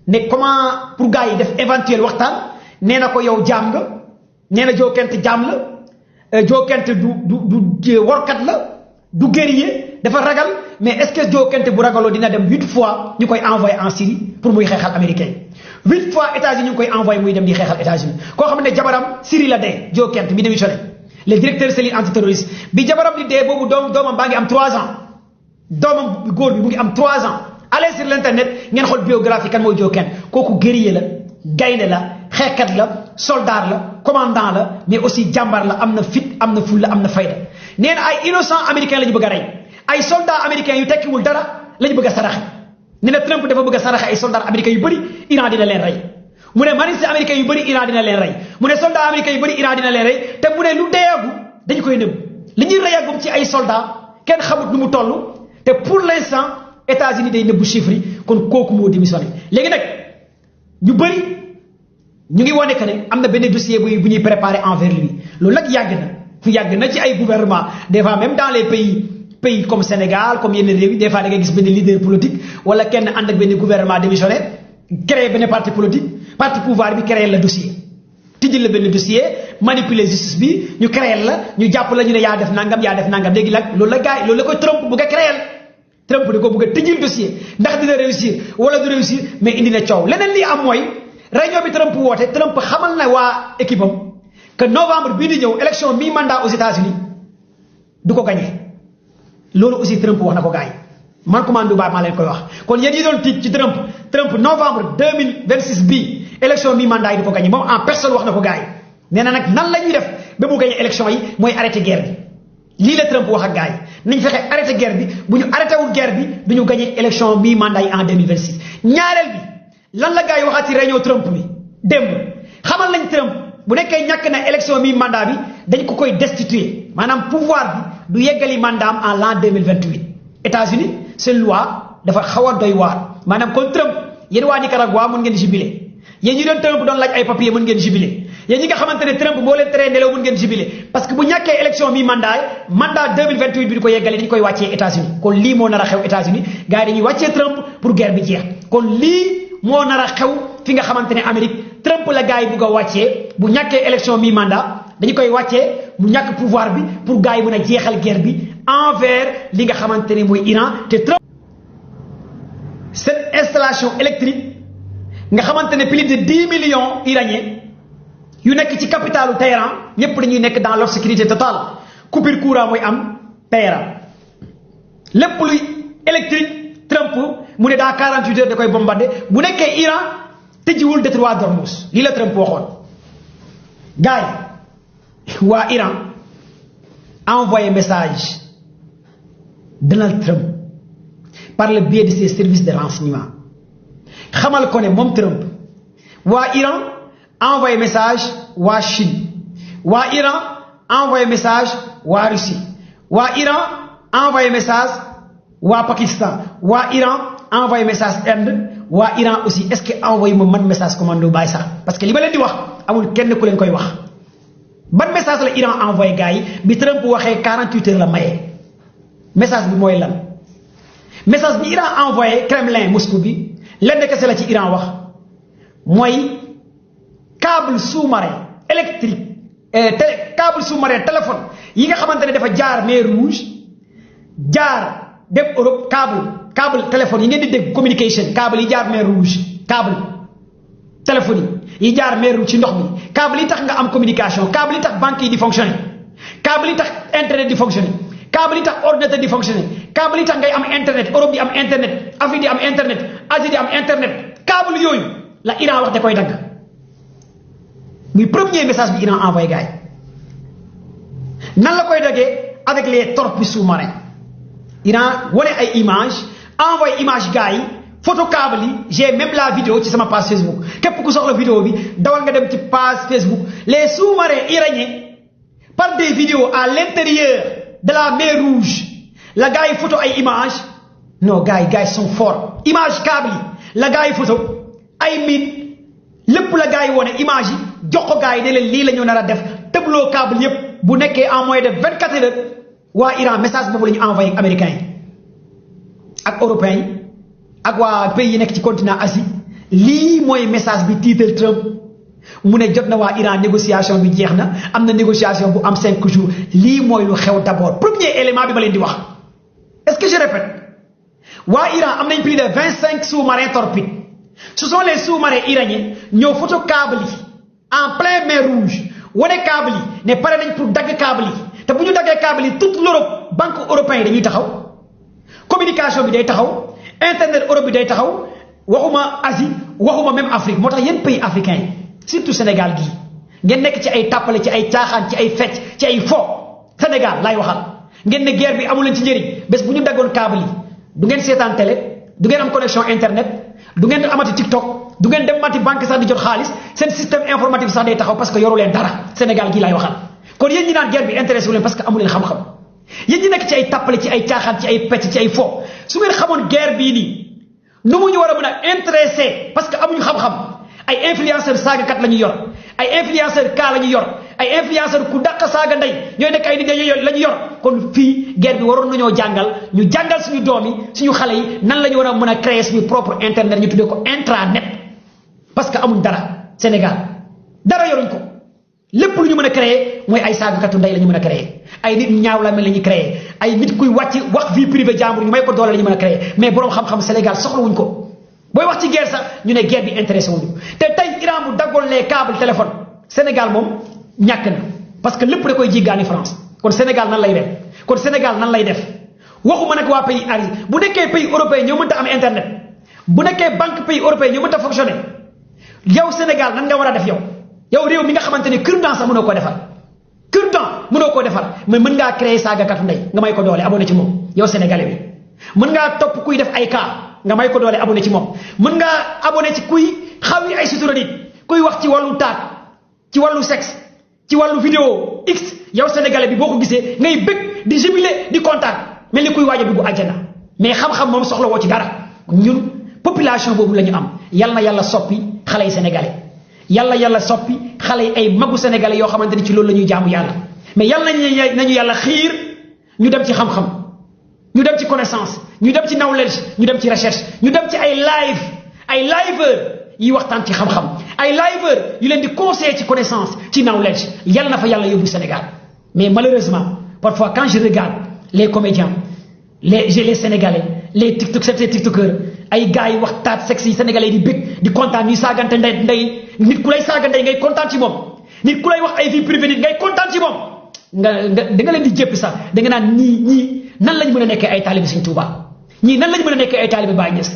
ne comment pour gars yi def éventuel waxtaan nee na ko yow jaam nga nee na Joe Kent jaam la Joe Kent du workat la du guerrier dafa ragal mais est-ce que Joe Kent bu ragaloo dina dem 8 fois ñu koy envoyé en Syrie pour muy xeexal américain 8 fois États-Unis ñu ngi koy envoyé muy dem di xeexal États-Unis koo xam ne jabaram Syrie la dee Joe Kent bi démissionné le directeur cellule antiterroriste bi jabaram di dee boobu doomam baa ngi am 3 ans doomam góor bi mu ngi am 3 ans allez sur l'internet ngeen xool biographie kan mooy Joe Kent kooku guerrier la gaynde la xeexkat la soldat la commandant la mais aussi jàmbaar la am na fit am na fulla am na fayda nee na ay innocent américain la ñu bëgg a rey ay soldats américains yu tekkiwul dara la ñu bëgg a saraxe nee na Trump dafa bëgg a saraxe ay soldats américains yu bëri Iran dina leen rey mu ne marines américains yu bëri Iran dina leen rey mu ne soldats américains yu bëri Iran dina leen rey te mu ne lu deeyagu dañu koy nëbb li ñuy reyagum ci ay soldats kenn xamut nu mu toll te pour l'instant États-Unis day nëbbu chiffres yi kon kooku moo démissionné léegi nag ñu bëri ñu ngi wane que ne am na benn dossier bu ñuy préparé envers lui loolu nag yàgg na ci ay gouvernement des fois même dans les pays comme Sénégal comme yenn réew yi des fois da ngay gis benn leader politique wala kenn ànd ak benn gouvernement démissionnaire créé benn parti politique parti pouvoir bi créé la dossier tijjil la benn dossier manipuler justice bi ñu créé la ñu jàpp la ñu ne yaa def nangam léegi nag loolu la gars yi loolu la koy Trump bëgg a créé Trump da ko bëgg a tijjil dossier ndax dina réussir wala du réussir mais indi na coow leneen lii am mooy réunion bi Trump woote Trump xamal na waa équipe am que novembre bii di ñëw élection mi-mandat aux États-Unis du ko gagné loolu aussi Trump wax na ko gars yi man commande ba maa leen koy wax kon yéen ñi doon tiit ci Trump novembre 2026 bii élection mi-mandat yi du ko gagné moom en personne wax na ko gars yi nee na nag nan la ñuy def ba mu gagné élection yi mooy arrêté guerre bi lii la Trump wax ak gars yi nañ fexe arrêté guerre bi bu ñu arrêté wul guerre bi du ñu gagné élection mi-mandat yi en 2026 ñaareel bi lan la gars yi waxaat ci réunion Trump bi démb xamal nañ Trump bu nekkee ñàkk na élection mi mandat bi dañ ko koy destituer maanaam pouvoir bi du yeggali mandaam en l'an 2028 États-Unis seen loi dafa xaw a doy waar maanaam kon Trump yéen waa Nicaragua mën ngeen jubilé yéen ñi doon Trump doon laaj ay papier mën ngeen jubilé yéen ñi nga xamante ne Trump moo leen teree nelaw mën ngeen jubilé parce que bu ñàkkee élection mi mandat 2028 bi du ko yeggali dañu koy wàccee États-Unis kon lii moo nar a xew États-Unis gars yi dañuy wàccee Trump pour guerre bi jeex kon lii moo nar a xew fi nga xamante ne Amérique Trump la gars yi bugg a wàccee bu ñàkkee élection mi mandat dañu koy wàccee mu ñàkk pouvoir bi pour gars yi mën a jeexal guerre bi envers li nga xamante ne mooy Iran te Trump cette installation électrique nga xamante ne plus de 10 millions iraniens yu nekk ci capitalu Téhéran ñëpp dañuy nekk dans l'obscurité totale coupure courant mooy am Téhéran lépp luy électrique Trump mu ne dans 48 heures da koy bombardé bu nekkee Iran tëjiwul détroit d'Ormuz lii la Trump waxoon gars yi waa Iran envoyé message Donald Trump par le biais de ses services de renseignement xamal ko ne moom Trump waa Iran envoyé message waa Chine waa Iran envoyé message waa Russie waa Iran envoyé message waa Pakistan waa Iran envoyé message Inde waa Iran aussi est-ce que envoyé ma man message commando bàyyi sax parce que li ma leen di wax amul kenn ku leen koy wax ban message la Iran envoyé gars yi bi Trump waxee 48 heures la maye message bi mooy lan message bi Iran envoyé Kremlin Moscou bi lenn kese la ci Iran wax mooy câble sous-marin électrique câble sous-marin téléphone yi nga xamante ne dafa jaar mer Rouge jaar dem Europe câble téléphone yi ngeen di dégg communication câble yi jaar mer Rouge câble téléphone yi jaar mer Rouge ci ndox mi câble yi tax nga am communication câble yi tax banque yi di fonctionner câble yi tax internet di fonctionner câble yi tax ordinateur di fonctionner câble yi tax ngay am internet Europe di am internet Afrique di am internet Asie di am internet câble yooyu la Iran wax da koy dagg muy premier message bi Iran envoyé gars yi nan la koy daggee avec les torpilles sous-marins Iran wane ay image envoyé image gars yi photo câble yi j'ai même la vidéo ci sama page Facebook képp ku soxla vidéo bi dawal nga dem ci page Facebook les sous-marins iraniens par des vidéos à l'intérieur de la mer Rouge la gars yi photo ay image non gars yi sont forts image câble yi la gars yi photo ay mine lépp la gars yi wane image yi jox ko gars yi ne leen lii la ñu nar a def tableau câble yépp bu nekkee en moins de 24 heures waa Iran message boobu la ñu envoyé ak américains yi ak européens yi ak waa pays yi nekk ci continent Asie lii mooy message bi tiital Trump mu ne jot na waa Iran négociation bi jeex na am na négociation bu am 5 jours lii mooy lu xew d'abord premier élément bi ma leen di wax est-ce que je répète waa Iran am nañ plus de 25 sous-marins torpilles ce sont les sous-marins iraniens ñoo photo câble yi en plein mer Rouge wane câble yi ne pare nañ pour dagg câble yi te bu ñu daggee câble yi toute l'Europe banque européenne dañuy taxaw communication bi day taxaw internet Europe bi day taxaw waxuma Asie waxuma même Afrique moo tax yéen pays africains yi surtout Sénégal gii ngeen nekk ci ay tàppale ci ay caaxaan ci ay fecc ci ay fo Sénégal laay waxal ngeen ne guerre bi amu leen ci njëriñ bés bu ñu daggoon câble yi du ngeen seetaan télé du ngeen am connexion internet du ngeen amati TikTok du ngeen dem mati banque sax di jot xaalis seen système informatique sax day taxaw parce que yoru leen dara Sénégal gii laay waxal kon yéen ñi naan guerre bi intéressé wu leen parce que amu leen xam-xam yéen ñi nekk ci ay tàppale ci ay caaxaan ci ay pecc ci ay fo su ngeen xamoon guerre bii nii nu mu ñu war a mën a intéressé parce que amuñu xam-xam ay influenceur saagakat la ñu yor ay influenceur kaa la ñu yor ay influenceur ku dàq saaga ndey ñooy nekk ay nit la ñu yor kon fii guerre bi waroon nañoo jàngal ñu jàngal suñu doom yi suñu xale yi nan la ñu war a mën a créer suñu propre internet ñu tuddee ko intranet parce que amuñ dara Sénégal dara yoruñ ko lépp lu ñu mën a créer mooy ay saagakatu ndey la ñu mën a créer ay nit ñaaw la mel la ñuy créer ay nit kuy wàcc wax vie privée jàmbur ñu may ko doole la ñu mën a créer mais boroom xam-xam Sénégal soxlawuñ ko booy wax ci guerre sax ñu ne guerre bi intéressé wuñu te tey Iran bu daggoon les câbles téléphone Sénégal moom ñàkk na parce que lépp da koy jéggaani France kon Sénégal nan lay def kon Sénégal nan lay def waxuma nag waa pays ari bu nekkee pays européen ñoo mënta am internet bu nekkee banque pays européen ñoo mënta fonctionner yow Sénégal nan nga war a def yow réew mi nga xamante ne cure-dent sax mënoo koo defar cure-dent mënoo koo defar mais mën ngaa créer saagakatu ndey nga may ko doole abonné ci moom yow sénégalais bi mën ngaa topp kuy def ay cas nga may ko doole abonné ci moom mën ngaa abonné ci kuy xaw yi ay sutura nit kuy wax ci wàllu taat ci wàllu sexe ci wàllu vidéo x yow sénégalais bi boo ko gisee ngay bëgg di jubilé di kontaan mel ni kuy waaj a dugg àjjana mais xam-xam moom soxla woo ci dara ñun population boobu la ñu am yal na yàlla soppi xale yi sénégalais yàlla soppi xale yi ay magu sénégalais yoo xamante ni ci loolu la ñuy jaamu yàlla mais yàlla nañu yàlla xiir ñu dem ci xam-xam ñu dem ci connaissance ñu dem ci knowledge ñu dem ci recherche ñu dem ci ay liveur yi waxtaan ci xam-xam ay liveur yu leen di conseiller ci connaissance ci knowledge yàlla na fa yàlla yóbbu Sénégal mais malheureusement parfois quand je regarde les comédiens les sénégalais les tiktokers ay gars yi wax taat sexe yi sénégalais di bëgg di kontaan ñuy saagante ndey nit ku lay saaga ndey ngay kontaan ci moom nit ku lay wax ay vie privée nit ngay kontaan ci moom da nga leen di jéppi sax da nga naan ñii nan lañ mën a nekkee ay taalibe Sëñ Tuubaa ñii nan lañ mën a nekkee ay taalibe Baay Ñas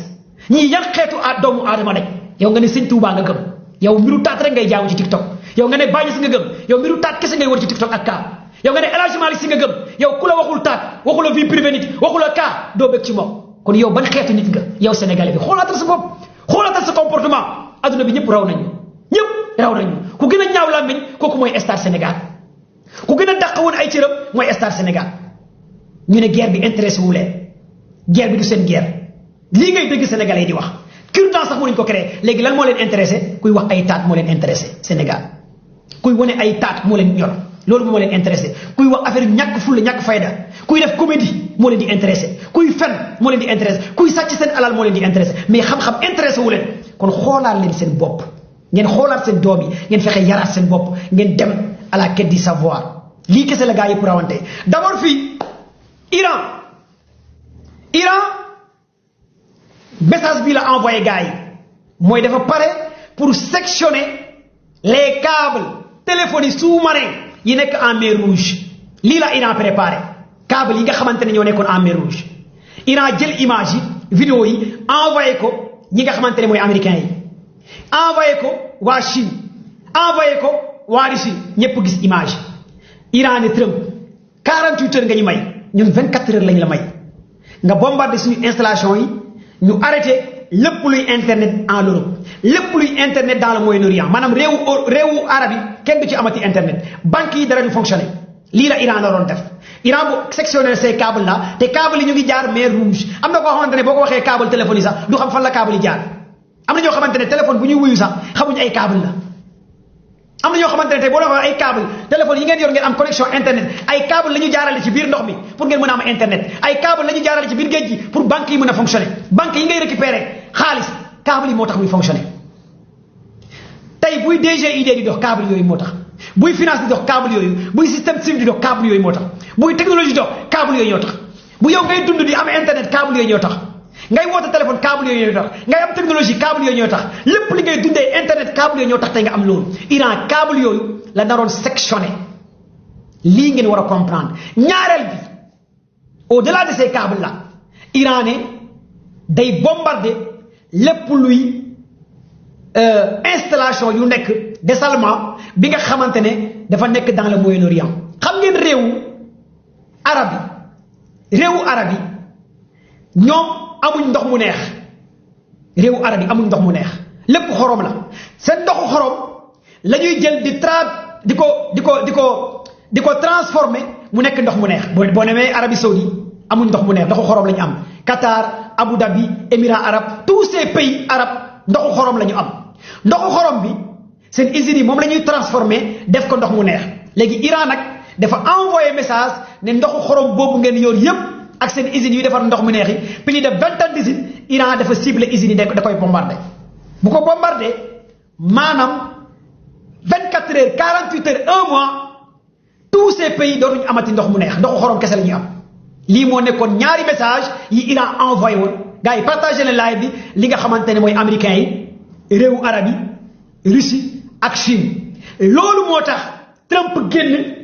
ñii yan xeetu doomu aadama daj yow nga ne Sëñ Tuubaa nga gëm yow mbiru taat rek ngay jaamu ci TikTok yow nga ne Baay Ñas nga gëm yow mbiru taat kese ngay wër ci TikTok ak kaa yow nga ne El Hadji Malick Sy nga gëm yow ku la waxul taat waxula vie privée nit waxula kaa doo bëgg ci moom kon yow ban xeetu nit nga yow sénégalais bi xoolaatal sa bopp xoolaatal sa comportement adduna bi ñëpp raw nañu ku gën a ñaaw làmmiñ kooku mooy star Sénégal ku gën a dàq woon ay cëram mooy star Sénégal ñu ne guerre bi intéressé wu leen guerre bi du seen guerre lii ngay dégg sénégalais yi di wax cure-dent sax moo leen ko créé léegi lan moo leen intéressé kuy wax ay taat moo leen intéressé Sénégal kuy wane ay taat moo leen ñor loolu moo leen intéressé kuy wax affaire ñàkk fulla ñàkk fayda kuy def comédie moo leen di intéressé kuy fen moo leen di intéressé kuy sàcc seen alal moo leen di intéressé mais xam-xam intéressé wu leen kon xoolaat leen seen bopp ngeen xoolaat seen doom yi ngeen fexe yaraat seen bopp ngeen dem à la quête du savoir lii kese la gaa yëpp rawante d'abord fii Iran message bi la envoyé gars yi mooy dafa pare pour sectionner les câbles téléphoniques sous-marins yi nekk en mer Rouge lii la Iran préparé câble yi nga xamante ne ñoo nekkoon en mer Rouge Iran jël image yi vidéo yi envoyé ko ñi nga xamante ne mooy américains yi envoyé ko waa Chine envoyé ko waa Russie ñëpp gis image Iran ne Trump 48 heures nga ñu may ñun 24 heures lañ la may nga bombardé suñu installation yi ñu arrêté lépp luy internet en Europe lépp luy internet dans le Moyen-Orient maanaam réewu arab yi kenn du ci amati internet banques yi dara du fonctionner lii la Iran la doon def Iran bu sectionné ces câbles là te câbles yi ñu ngi jaar mer Rouge am na koo xamante ne boo ko waxee câble téléphone yi sax du xam fan la câble yi jaar am na ñoo xamante ne téléphone bu ñuy wuyu sax xamuñ ay câble la am na ñoo xamante ne tey boo doon ay câble téléphone yi ngeen yor ngeen am connexion internet ay câble la ñu jaarale ci biir ndox mi pour ngeen mën a am internet ay câble la ñu jaarale ci biir géej gi pour banques yi mën a fonctionner banques yi ngay récupérer xaalis câble yi moo tax muy fonctionner tey buy DGID di dox câble yooyu moo tax buy finance di dox câble yooyu buy système civil di dox câble yooyu moo tax buy technologie di dox câble yooyu ñoo tax bu yow ngay dund di am internet câble yooyu ñoo tax ngay woote téléphone câble yooyu ñoo tax ngay am technologie câble yooyu ñoo tax lépp li ngay dundee internet câble yooyu ñoo tax tey nga am loolu Iran câble yooyu la naroon sectionné lii ngeen war a comprendre ñaareel bi au delà de ces câbles là Iran ne day bombarder lépp luy installation yu nekk dessalement bi nga xamante ne dafa nekk dans le Moyen-Orient xam ngeen réewu arab yi ñoom amuñ ndox mu neex réewu arab yi amuñ ndox mu neex lépp xorom la seen ndoxu xorom la ñuy jël di ko transformer mu nekk ndox mu neex boo nemee Arabie Saoudite amuñ ndox mu neex ndoxu xorom la ñu am Qatar Abu Dhabi Émirats arabes tous ces pays arabes ndoxu xorom la ñu am ndoxu xorom bi seen usines yi moom la ñuy transformer def ko ndox mu neex léegi Iran nag dafa envoyé message ne ndoxu xorom boobu ngeen yor yépp ak seen usines yi defar ndox mu neex yi plus de 20 ans d'usine Iran dafa ciblé usines yi da koy bombardé bu ko bombardé maanaam 24 heures 48 heures 1 mois tous ces pays dootuñu amati ndox mu neex ndoxu xorom kese la ñuy am lii moo nekkoon ñaari message yi Iran envoyé woon gars yi partagé leen live bi li nga xamante ne mooy américains yi réewu arab yi Russie ak Chine loolu moo tax Trump génn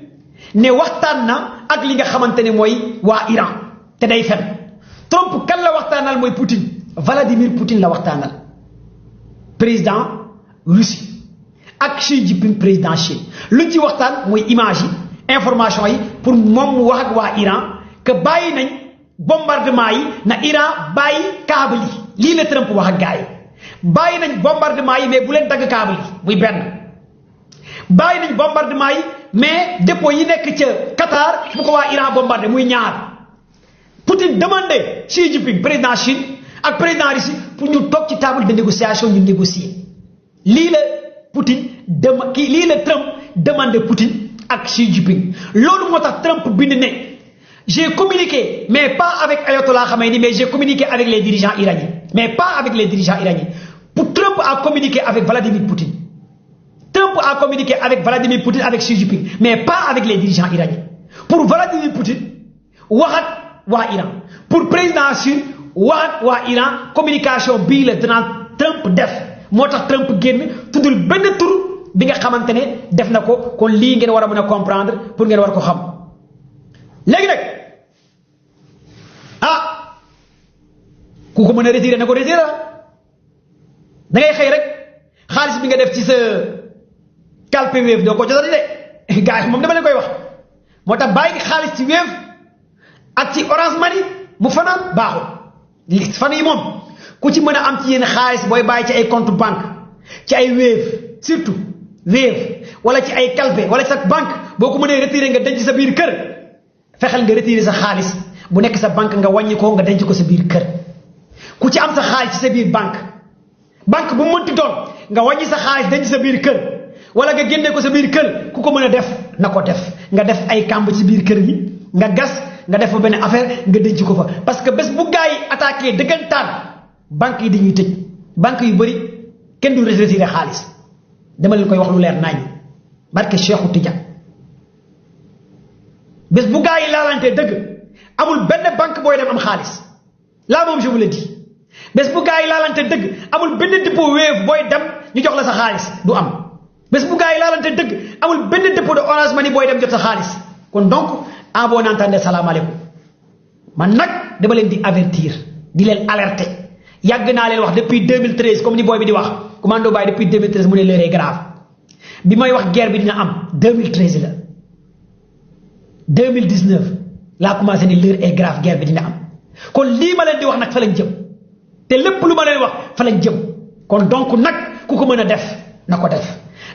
ne waxtaan na ak li nga xamante ne mooy waa Iran te day fen Trump kan la waxtaanal mooy Poutine Vladimir Poutine la waxtaanal président Russie ak Xi Jinping président Chine luñ ci waxtaan mooy image yi information yi pour moom mu wax ak waa Iran que bàyyi nañ bombardement yi na Iran bàyyi câble yi lii la Trump wax ak gars yi bàyyi nañ bombardement yi mais bu leen dagg câble yi muy benn bàyyi nañ bombardement yi mais dépôt yi nekk ca Qatar bu ko waa Iran bombardé muy ñaar Poutine demandé Xi Jinping président Chine ak président Russie pour ñu toog ci table de négociation ñu négocier lii la Poutine lii la Trump demandé Poutine ak Xi Jinping loolu moo tax Trump bind ne j'ai communiqué mais pas avec Ayatollah Khamenei mais j'ai communiqué avec les dirigeants iraniens mais pas avec les dirigeants iraniens pour Trump a communiqué avec Vladimir Poutine Trump a communiqué avec Vladimir Poutine avec Xi Jinping mais pas avec les dirigeants iraniens pour Vladimir Poutine wax ak waa Iran pour président Chine wax ak waa Iran communication bii la Donald Trump def moo tax Trump génn tuddul benn tur bi nga xamante ne def na ko kon lii ngeen war a mën a comprendre pour ngeen war ko xam léegi nag ku ko mën a retiré na ko retiré da ngay xëy rek xaalis bi nga def ci sa calpe Wave doo ko jotati de gars yi moom dama leen koy wax moo tax bàyyi xaalis ci Wave ak ci Orange Money mu fanaan baaxul fan yi moom ku ci mën a am ci yéen xaalis booy bàyyi ci ay compte banque ci ay Wave surtout Wave wala ci ay calpe wala ci sa banque boo ko mënee retiré nga denc sa biir kër fexeel nga retiré sa xaalis bu nekk sa banque nga wàññi ko nga denc ko sa biir kër ku ci am sa xaalis ci sa biir banque bu mu mënti doon nga wàññi sa xaalis denc sa biir kër wala nga génne ko sa biir kër ku ko mën a def na ko def nga def ay kàmb ci biir kër yi nga gas nga def fa benn affaire nga denc ko fa parce que bés bu gaa yi attaqué dëggantaan banque yi dañuy tëj banque yu bëri kenn du retiré xaalis dama leen koy wax lu leer nañ barke Cheikhou Tidiane bés bu gaa yi laalante dëgg amul benn banque booy dem am xaalis là moom je vous le dis bés bu gaa yi laalante dëgg amul benn dépôt Wave booy dem ñu jox la sa xaalis du am bés bu gaa yi laalante dëgg amul benn dépôt de Orange Money booy dem jot sa xaalis kon donc en bon entendeur salaamaaleykum man nag dama leen di avertir di leen alerter yàgg naa leen wax depuis 2013 comme ni booy bi di wax commando Baye depuis 2013 mu ne l'heure est grave bi may wax guerre bi dina am 2013 la 2019 laa commencé ne l'heure est grave guerre bi dina am kon lii ma leen di wax nag fa lañ jëm te lépp lu ma leen wax fa lañ jëm kon donc nag ku ko mën a def na ko def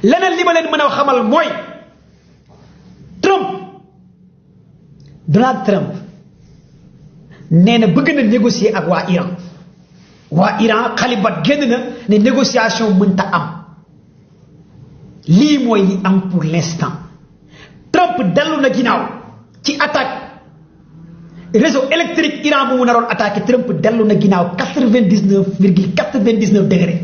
leneen li ma leen mën a xamal mooy Donald Trump nee na bëgg na négocier ak waa Iran xalibat génn na ne négociation mënta am lii mooy li am pour l'instant Trump dellu na ginnaaw ci attaque réseau électrique Iran bu mu naroon attaqué Trump dellu na ginnaaw 99,99 degré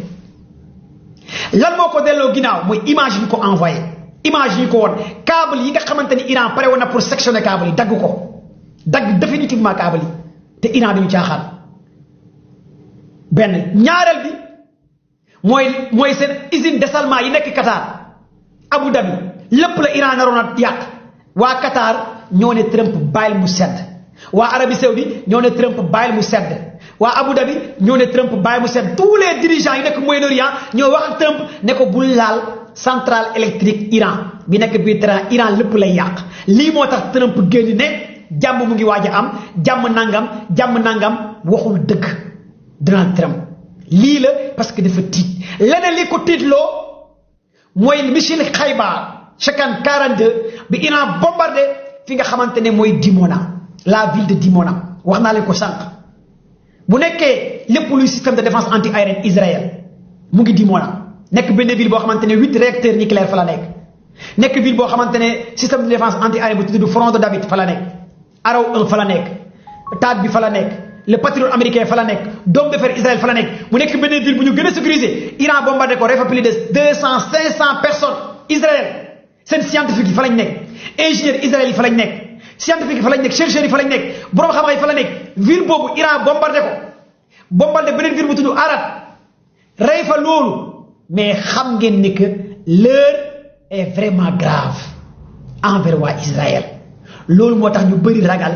lan moo ko delloo ginnaaw mooy image yi ko envoyé image yi ko woon câble yi nga xamante ni Iran pare woon na pour sectionner câble yi dagg ko dagg définitivement câble yi te Iran dañu caaxaan benn ñaareel bi mooy seen usine dessalement yi nekk Qatar Abu Dhabi lépp la Iran naroon a yàq waa Qatar ñoo ne Trump bàyyil mu sedd waa Arabie Saoudite ñoo ne Trump bàyyil mu sedd waa Abu Dhabi ñoo ne Trump bàyyil mu sedd tous les dirigeants yi nekk Moyen-Orient ñoo wax ak Trump ne ko bul laal centrale électrique Iran bi nekk biir terrain Iran lépp lay yàq lii moo tax Trump génn ne jàmm mu ngi waaj a am jàmm nangam waxul dëgg Donald Trump lii la parce que dafa tiit leneen li ko tiitloo mooy missile Khaybar Shakan 42 bi Iran bombardé fi nga xamante ne mooy Dimona la ville de Dimona wax naa leen ko sànq bu nekkee lépp luy système de défense anti-aérienne Israël mu ngi Dimona nekk benn ville boo xamante ne 8 réacteurs nucléaires fa la nekk ville boo xamante ne système de défense anti-aérienne bu tudd front de David fa la nekk Arrow 1 fa la nekk Taad bi fa la nekk le Patriot américain fa la nekk Dôme de fer Israël fa la nekk mu nekk benn ville bu ñu gën a sécuriser Iran bombardé ko rey fa plus de 200-500 personnes Israël seen scientifique yi fa lañ nekk ingénieur Israël yi fa lañ nekk scientifique yi fa lañ nekk chercheurs yi fa lañ nekk borom xam-xam yi fa la nekk ville boobu Iran bombardé ko bombardé beneen ville bu tudd Arad rey fa loolu mais xam ngeen ni que l'heure est vraiment grave envers waa Israël loolu moo tax ñu bëri ragal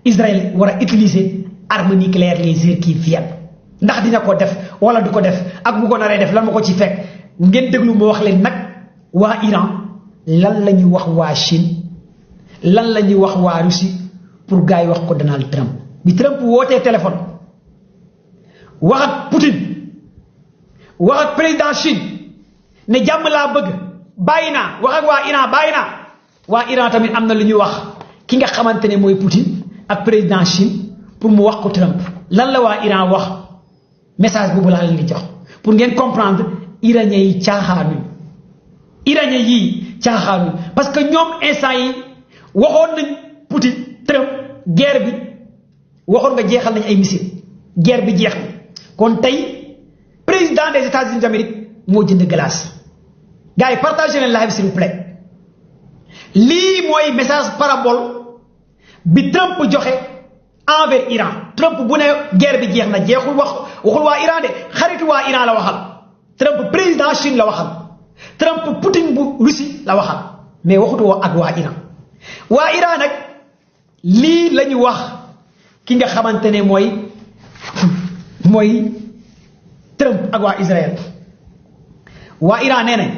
Israël war a utiliser armes nucléaires les heures qui viennent ndax dina ko def wala du ko def ak bu ko naree def lan ma ko ci fekk ngeen déglu ma wax leen nag waa Iran lan la ñuy wax waa Chine lan la ñuy wax waa Russie pour gars yi wax ko Donald Trump bi Trump wootee téléphone wax ak Poutine wax ak président Chine ne jàmm laa bëgg bàyyi naa wax ak waa Iran bàyyi naa waa Iran tamit am na lu ñuy wax ki nga xamante ne mooy Poutine ak président Chine pour mu wax ko Trump lan la waa Iran wax message boobu laa leen di jox pour ngeen comprendre iranien yi caaxaanuñ iranien yi caaxaanuñ parce que ñoom instant yi waxoon nañ Poutine Trump guerre bi waxoon nga jeexal nañ ay missile guerre bi jeex na kon tey président des États-Unis d'Amérique moo jënd glace gars yi partagez leen live s'il vous plaît lii mooy message parabole bi Trump joxe envers Iran Trump bu ne guerre bi jeex na jeexul waxul waa Iran de xaritu waa Iran la waxal Trump président Chine la waxal Trump Poutine bu Russie la waxal mais waxutu woo ak waa Iran nag lii la ñu wax ki nga xamante ne mooy Trump ak waa Israël waa Iran nee nañ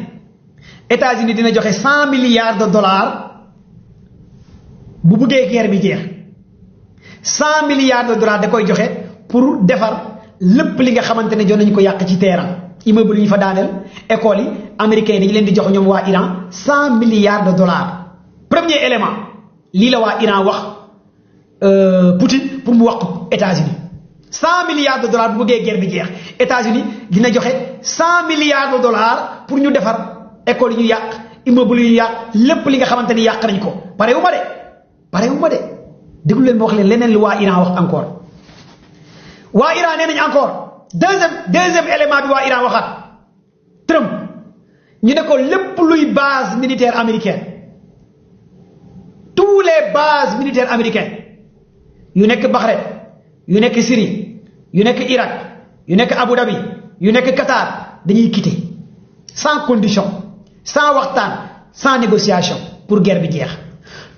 États-Unis dina joxe 100 milliards de dollars bu buggee guerre bi jeex 100 milliards de dollars da koy joxe pour defar lépp li nga xamante ne jox nañu ko yàq ci terrain immeuble yi ñu fa daaneel école yi américains yi dañu leen di jox ñoom waa Iran 100 milliards de dollars premier élément lii la waa Iran wax Poutine pour mu wax ko États-Unis 100 milliards de dollars bu bëggee guerre bi jeex États-Unis dina joxe 100 milliards de dollars pour ñu defar école yi ñu yàq immeuble yi ñu yàq lépp li nga xamante ni yàq nañ ko pare wu ma de déglu leen ma wax leen leneen lu waa Iran wax encore waa Iran nee nañ encore deuxième élément bi waa Iran waxaat Trump ñu ne ko lépp luy base militaire américaine tous les bases militaires américaines yu nekk Bahreïn yu nekk Syrie yu nekk Irak yu nekk Abu Dhabi yu nekk Qatar dañuy quitter sans condition sans waxtaan sans négociation pour guerre bi jeex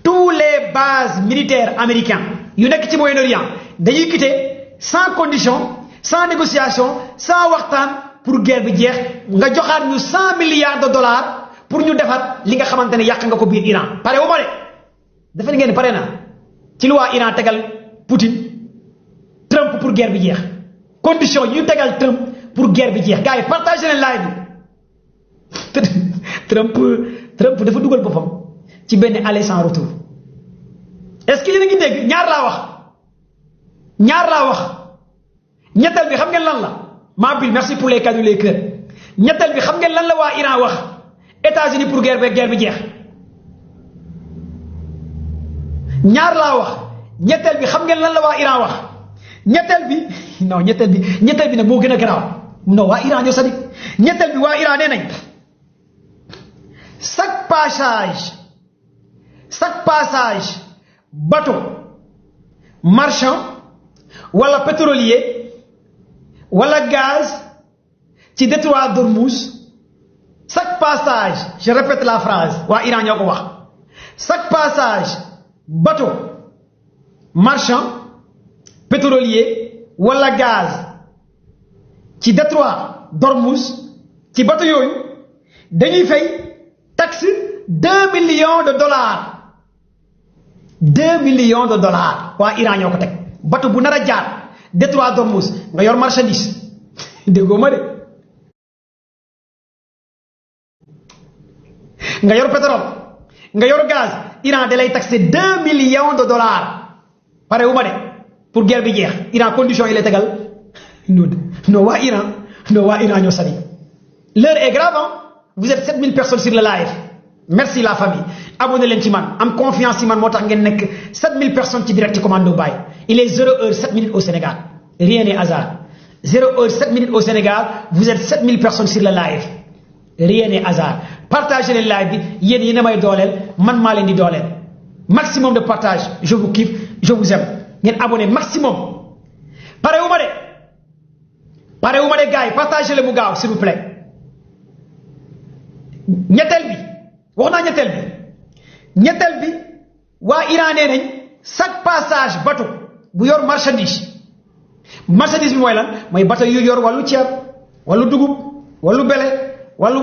tous les bases militaires américains yu nekk ci Moyen-Orient dañuy quitter sans condition sans négociation sans waxtaan pour guerre bi jeex nga joxaat ñu 100 milliards de dollars pour ñu defar li nga xamante ne yàq nga ko biir Iran pare wu ma de dafa ngeen pare na ci lu waa Iran tegal Poutine Trump pour guerre bi jeex condition yu tegal Trump pour guerre bi jeex gars yi partagé leen live bi Trump dafa dugal boppam ci benn aller sans retour est-ce que yéen a ngi dégg ñaar laa wax ñetteel bi xam ngeen lan la ma bil merci pour les cadeaux les cœurs ñetteel bi xam ngeen lan la waa Iran wax États-Unis pour guerre bi jeex ñaar laa wax ñetteel bi xam ngeen lan la waa Iran wax ñetteel bi non ñetteel bi nag moo gën a garaaw non waa Iran ñoo sadik ñetteel bi waa Iran nee nañ chaque passage bateau marchand wala pétrolier wala gaz ci détroit d'Ormuz chaque passage je répète la phrase waa Iran ñoo ko wax chaque passage bateau marchand pétrolier wala gaz ci détroit d'Ormuz ci bateau yooyu dañuy fay taxe 2 millions de dollars 2 millions de dollars waa Iran ñoo ko teg bateau bu nar a jaar détroit d'Ormuz nga yor marchandise déggoo ma de nga yor pétrole nga yor gaz Iran da lay taxé 2 millions de dollars pare wu ma de pour guerre bi jeex Iran condition yi lay tegal non waa Iran ñoo sadi l'heure est grave hein? Vous êtes 7000 personnes sur le live merci la famille abonné leen ci man am confiance ci man moo tax ngeen nekk 7000 personnes ci direct commando Baye il est 0h 7 minutes au Sénégal rien n'est hasard 0h 7 minutes au Sénégal vous êtes 7000 personnes sur le live rien n'est hasard partagez leen live bi yéen a may dooleel man maa leen di dooleel maximum de partage je vous kiffe je vous aime ngeen abonné maximum pare wu ma de gars yi partagez le mu gaaw s'il vous plaît ñetteel bi wax naa ñetteel bi waa Iran nee nañ chaque passage bateau bu yor marchandise bi mooy lan mooy bateau yu yor wàllu ceeb wàllu dugub wàllu bele wàllu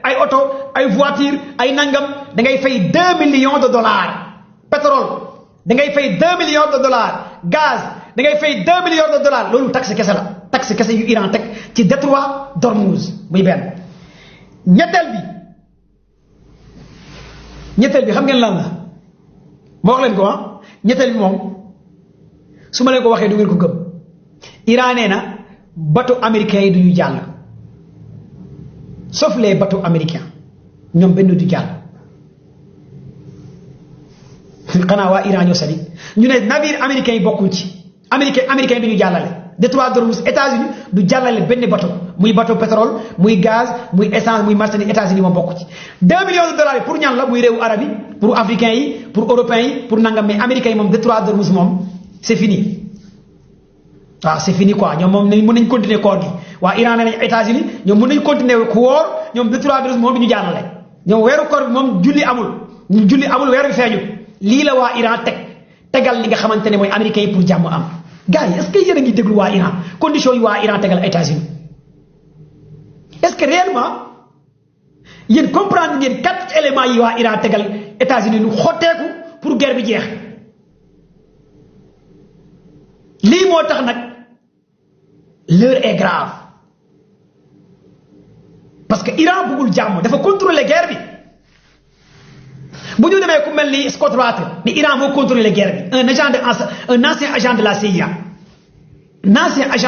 ay oto ay voiture ay nangam da ngay fay 2 millions de dollars pétrole da ngay fay 2 millions de dollars gaz da ngay fay 2 millions de dollars loolu taxe kese la taxe kese yu Iran teg ci détroit d'Ormuz muy benn ñetteel bi xam ngeen lan la ma wax leen ko ñetteel bi moom su ma leen ko waxee du ngeen ko gëm Iran nee na bateau américain yi duñu jàll sauf les bateaux américains ñoom benn du jàll xanaa waa Iran ñoo sadi ñu ne navire américain yi bokkuñ ci américain yi duñu jàllale détroit d'Ormuz États-Unis du jàllale benn bateau muy bateau pétrole muy gaz muy essence muy marchandise États-Unis moom bokku ci 2 millions de dollars yi pour ñan la muy réewu arab yi pour africains yi pour européens yi pour nangam mais américains yi moom détroit d'Ormuz moom c'est fini waaw c'est fini quoi ñoom moom mën nañ continuer koor gi waa Iran nee nañ États-Unis ñoom mën nañ continuer ku woor ñoom détroit d'Ormuz moom du ñu jàllale ñoom weeru koor bi moom julli amul weer bi feeñu lii la waa Iran tegal li nga xamante ne mooy américains yi pour jàmm am gars yi est-ce que yéen a ngi déglu waa Iran condition yi waa Iran tegal États-Unis est-ce que réellement yéen comprendre ngeen 4 éléments yi waa Iran tegal États-Unis nu xotteeku pour guerre bi jeex lii moo tax nag l'heure est grave parce que Iran bëggul jàmm dafa contrôler guerre bi bu ñu demee ku mel ni Scott Ratter ni Iran moo contrôler guerre bi un ancien agent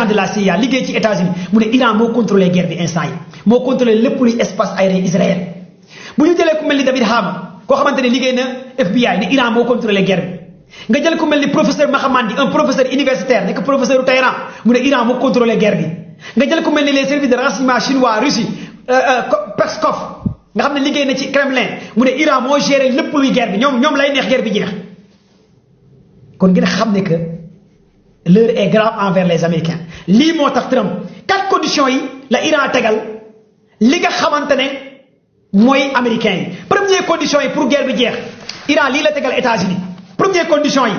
de la CIA liggéey ci États-Unis mu ne Iran moo contrôler guerre bi instant yi moo contrôler lépp luy espace aérien Israël bu ñu jëlee ku mel ni David Hama koo xamante ne liggéey na FBI ni Iran moo contrôler guerre bi nga jël ku mel ni professeur Mahamandi un professeur universitaire nekk professeur u Téhéran mu ne Iran moo contrôler guerre bi nga jël ku mel ni les services de renseignement chinois Russie Peskov nga xam ne liggéey na ci Kremlin mu ne Iran moo géré lépp luy guerre bi ñoom lay neex guerre bi jeex kon ngeen xam ne que l'heure est grave envers les Américains lii moo tax Trump 4 conditions yi la Iran tegal li nga xamante ne mooy américains yi première condition yi pour guerre bi jeex Iran lii la tegal États-Unis première condition yi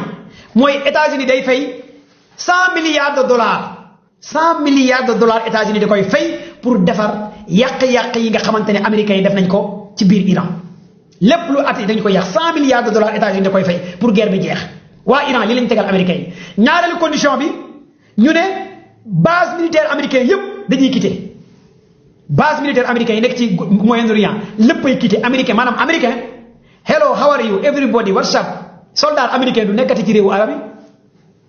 mooy États-Unis day fay 100 milliards de dollars États-Unis da koy fay pour defar yàq-yàq yi nga xamante ne américains yi def nañ ko ci biir Iran lépp lu at yi dañ ko yàq 100 milliards de dollars États-Unis da koy fay pour guerre bi jeex waa Iran lii lañ tegal américains yi ñaareelu condition bi ñu ne base militaire américaine yépp dañuy quitter base militaire américaine yi nekk ci Moyen-Orient léppay quitter américain maanaam américain hello how are you everybody what's up soldat américain du nekkati ci réewu arab yi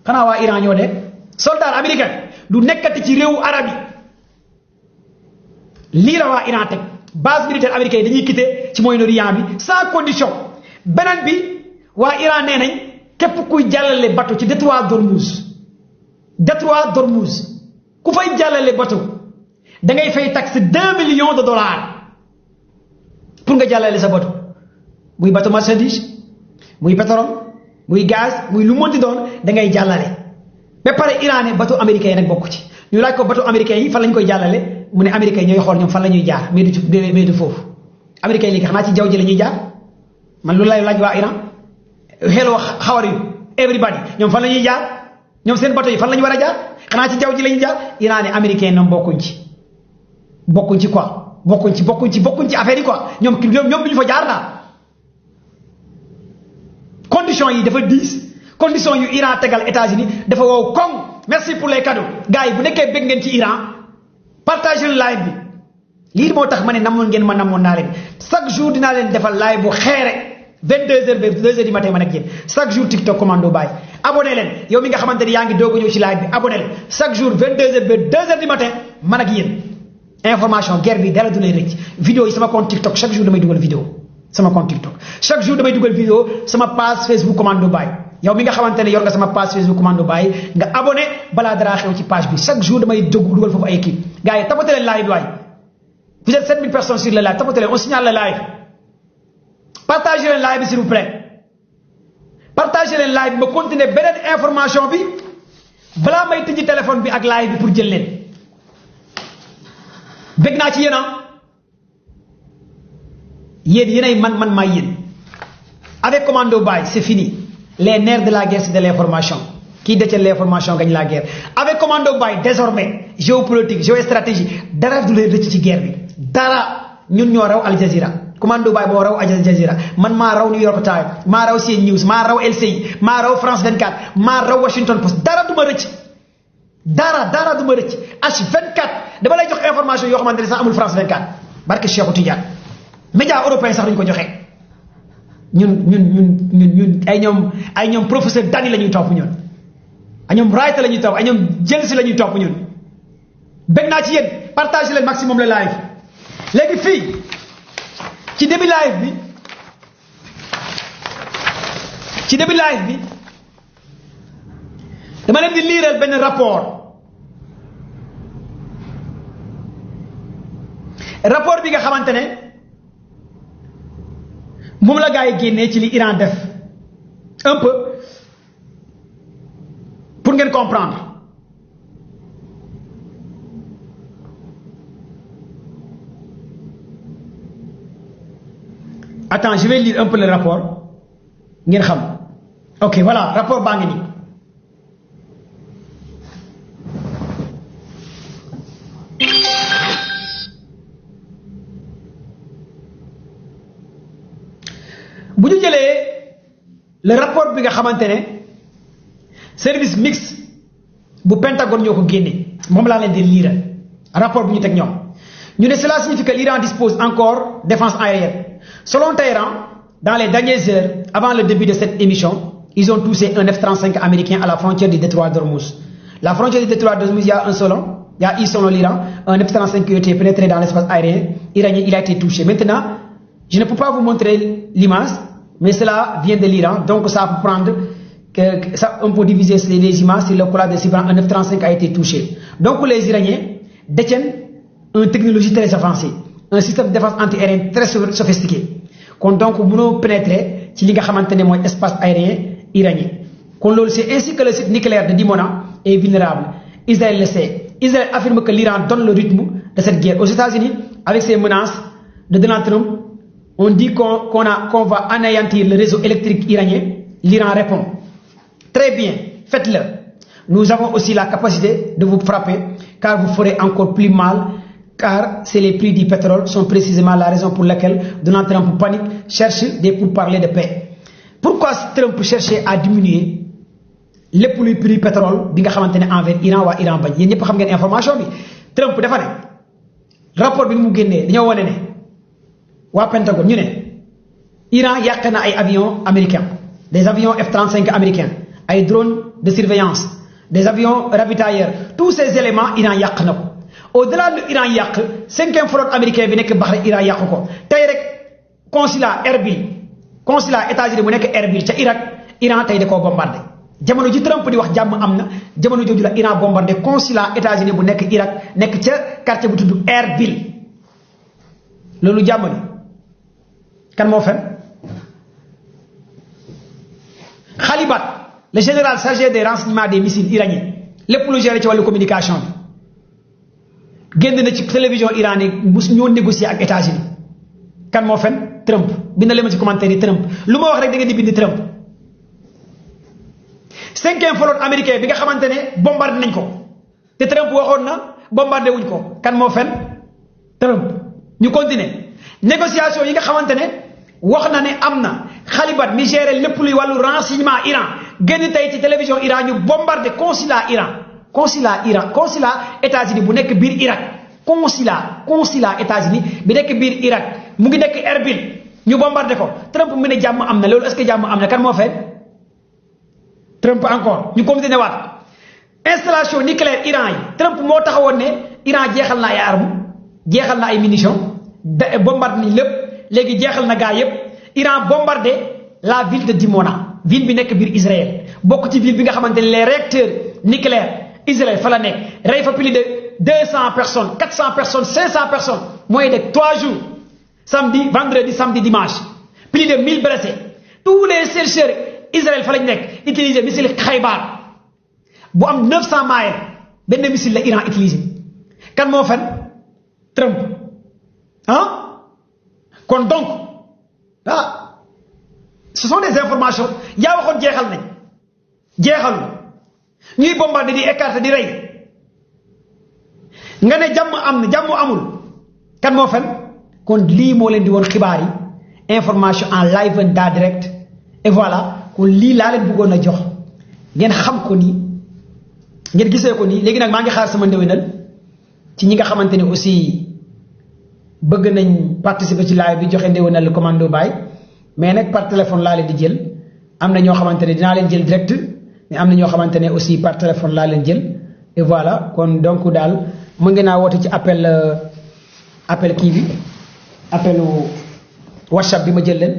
xanaa waa Iran ñoo de soldat américain du nekkati ci réewu arab yi lii la waa Iran teg base militaire américaine dañuy quitter ci Moyen-Orient bi sans condition beneen bi waa Iran nee nañ képp kuy jàllale bateau ci détroit d'Ormuz ku fay jàllale bateau da ngay fay taxe 2 millions de dollars pour nga jàllale sa bateau muy bateau marchandise muy pétrole muy gaz muy lu monti doon da ngay jàllale ba pare Iran ne bateau américain yi nag bokku ci ñu laaj ko bateau américain yi fan lañ koy jàllale mu ne américain yi ñooy xool ñoom fan la ñuy jaar mais du foofu américain yi léegi xanaa ci jaww ji la ñuy jaar man loolu lay laaj waa Iran hello how are you everybody ñoom fan la ñuy jaar ñoom seen bateau yi fan la ñu war a jaar xanaa ci jaww ji la ñuy jaar Iran ne américain ñoom bokkuñ ci quoi bokkuñ ci affaire yi quoi ñoom duñu fa jaar daal condition yi dafa diis condition yu Iran tegal États-Unis dafa wow koŋ merci pour les cadeaux gars yi bu nekkee bëgg ngeen ci Iran partagez live bi lii moo tax ma ne namoon ngeen ma namoon naa leen chaque jour dinaa leen defal live bu xeere 22h ba 2h du matin man ak yéen chaque jour TikTok commando baay abonné leen yow mi nga xamante ni yaa ngi doog a ñëw ci live bi abonné leen chaque jour 22h ba 2h du matin man ak yéen information guerre bi dara du lay rëcc vidéo yi sama compte TikTok chaque jour damay dugal vidéo sama compte TikTok chaque jour damay dugal vidéo sama page Facebook commando baay yow mi nga xamante ne yor nga sama page Facebook commando baay nga abonné balaa dara xew ci page bi chaque jour damay dugal foofu ay équipe gars yi tapoté leen live waay vous êtes 7000 personnes sur le live tapoté leen on signale le live partagez leen live bi s'il vous plaît partagez leen live bi ma continuer beneen information bi balaa may tëjji téléphone bi ak live bi pour jël leen bëgg naa ci yéen yéenay man maay yéen avec commando baay c'est fini les nerfs de la guerre c'est de l'information qui détient l'information gagne la guerre avec commando baay désormais géopolitique géostratégie dara du leen rëcc ci guerre bi dara ñun ñoo raw Al Jazeera commando baay moo raw Al Jazeera man maa raw New York Times maa raw CNN News maa raw LCI maa raw France 24 maa raw Washington Post dara du ma rëcc dara du ma rëcc H24 dama lay jox information yoo xamante ne sax amul France 24 barke Cheikhou Tidiane média européen sax duñ ko joxe ñun ay ñoom professeur Dani la ñuy topp ñun ay ñoom Wright la ñuy topp ay ñoom Jelsi la ñuy topp ñun bëgg naa ci yéen partagez leen maximum le live léegi fii ci début live bi dama leen di liiral benn rapport bi nga xamante ne moom la gars yi génnee ci li Iran def un peu pour ngeen comprendre attends je vais lire un peu le rapport ngeen xam ok voilà rapport baa ngi nii bu ñu jëlee le rapport bi nga xamante ne service mixte bu Pentagone ñoo ko génne moom laa leen di lire rapport bi ñu teg ñoom ñu ne cela signifie que l'Iran dispose encore défense aérienne selon Téhéran dans les dernières heures avant le début de cette émission ils ont touché un F-35 américain à la frontière du détroit d'Ormuz. La frontière du détroit d'Ormuz, il y a selon l'Iran un F-35 qui a été pénétré dans l'espace aérien iranien, il a été touché. Maintenant, je ne peux pas vous montrer l'image, mais cela vient de l'Iran, donc ça peut prendre, on peut diviser les images sur le collage de Sibran, un F-35 a été touché. Donc les Iraniens détiennent une technologie très avancée, un système de défense anti-aérienne très sophistiqué. Donc, nous pouvons pénétrer dans l'espace aérien iranien. C'est ainsi que le site nucléaire de Dimona est vulnérable. Israël le sait. Israël affirme que l'Iran donne le rythme de cette guerre. Aux États-Unis, avec ces menaces de Donald Trump, on dit qu'on va anéantir le réseau électrique iranien. L'Iran répond: très bien, faites-le. Nous avons aussi la capacité de vous frapper, car vous ferez encore plus mal, car c'est les prix du pétrole sont précisément la raison pour laquelle Donald Trump panique, cherche des pourparlers de paix. Pourquoi Trump cherchait à diminuer les prix pétrole bi nga xamantene envers Iran wa Iran bañ yeen ñep xam ngeen information bi Trump dafa né rapport bi mu génné dañoo woné né wa Pentagone ñu né Iran yàq na ay avions américains, des avions F-35 américains, ay drones de surveillance, des avions ravitailleurs, tous ces éléments Iran yàq na ko. au-delà de Iran yàq 5e flotte américain bi nekk Bahreïn Iran yàq ko tey rek consulat États-Unis bu nekk Erbil ca Irak Iran tey da koo bombardé jamono ji Trump di wax jàmm am na jamono jooju la Iran bombardé consulat États-Unis bu nekk Irak nekk ca quartier bu tudd Erbil loolu jàmm ni kan moo fen Khalibat le général chargé des renseignements des missiles iraniens lépp lu géré ci wàllu communication bi génn na ci télévision Iran yi bu ñoo négocier ak États-Unis kan moo fen Trump bind leen ma ci commentaire yi Trump lu ma wax rek da ngeen di bind Trump 5e flotte américain bi nga xamante ne bombardé nañ ko te Trump waxoon na bombardé wuñ ko kan moo fen Trump ñu continuer négociation yi nga xamante ne wax na ne am na Khalibat mi géré lépp luy wàllu renseignement Iran génn tey ci télévision Iran ñu bombardé consulat États-Unis bu nekk biir Irak consulat États-Unis bi nekk biir Irak mu ngi nekk Erbil ñu bombardé ko Trump mu ne jàmm am na loolu est-ce que jàmm am na kan moo fen Trump encore ñu continué waat installation nucléaire Iran yi Trump moo taxawoon ne Iran jeexal na ay armes jeexal na ay munitions bombardé nañ lépp léegi jeexal na gaa yépp Iran bombardé la ville de Dimona ville bi nekk biir Israël bokk ci ville bi nga xamante ne les réacteurs nucléaires Israël fa la nekk rey fa plus de 200 personnes 400 personnes 500 personnes moins de 3 jours samedi vendredi samedi dimanche plus de 1000 blessés tous les chercheurs Israël fa lañ nekk utiliser missile Khaybar bu am 900 miles benn missile la Iran utilisé kan moo fen Trump kon donc ce sont des informations yaa waxoon jeexal nañ jeexalu ñuy bombardé di écarté di rey nga ne jàmm am na jàmm amul kan moo fen kon lii moo leen di woon xibaar yi information en live and direct et voilà kon lii laa leen bëggoon a jox ngeen xam ko nii ngeen gisee ko nii léegi nag maa ngi xaar sama ndéwénal ci ñi nga xamante ne aussi bëgg nañ participer ci live bi joxe ndéwénal commando baay mais nag par téléphone laa leen di jël am na ñoo xamante ne dinaa leen jël direct mais am na ñoo xamante ne aussi par téléphone laa leen jël et voilà kon donc daal mën ngeen naa woote ci appel kii bi appelu WhatsApp bi ma jël leen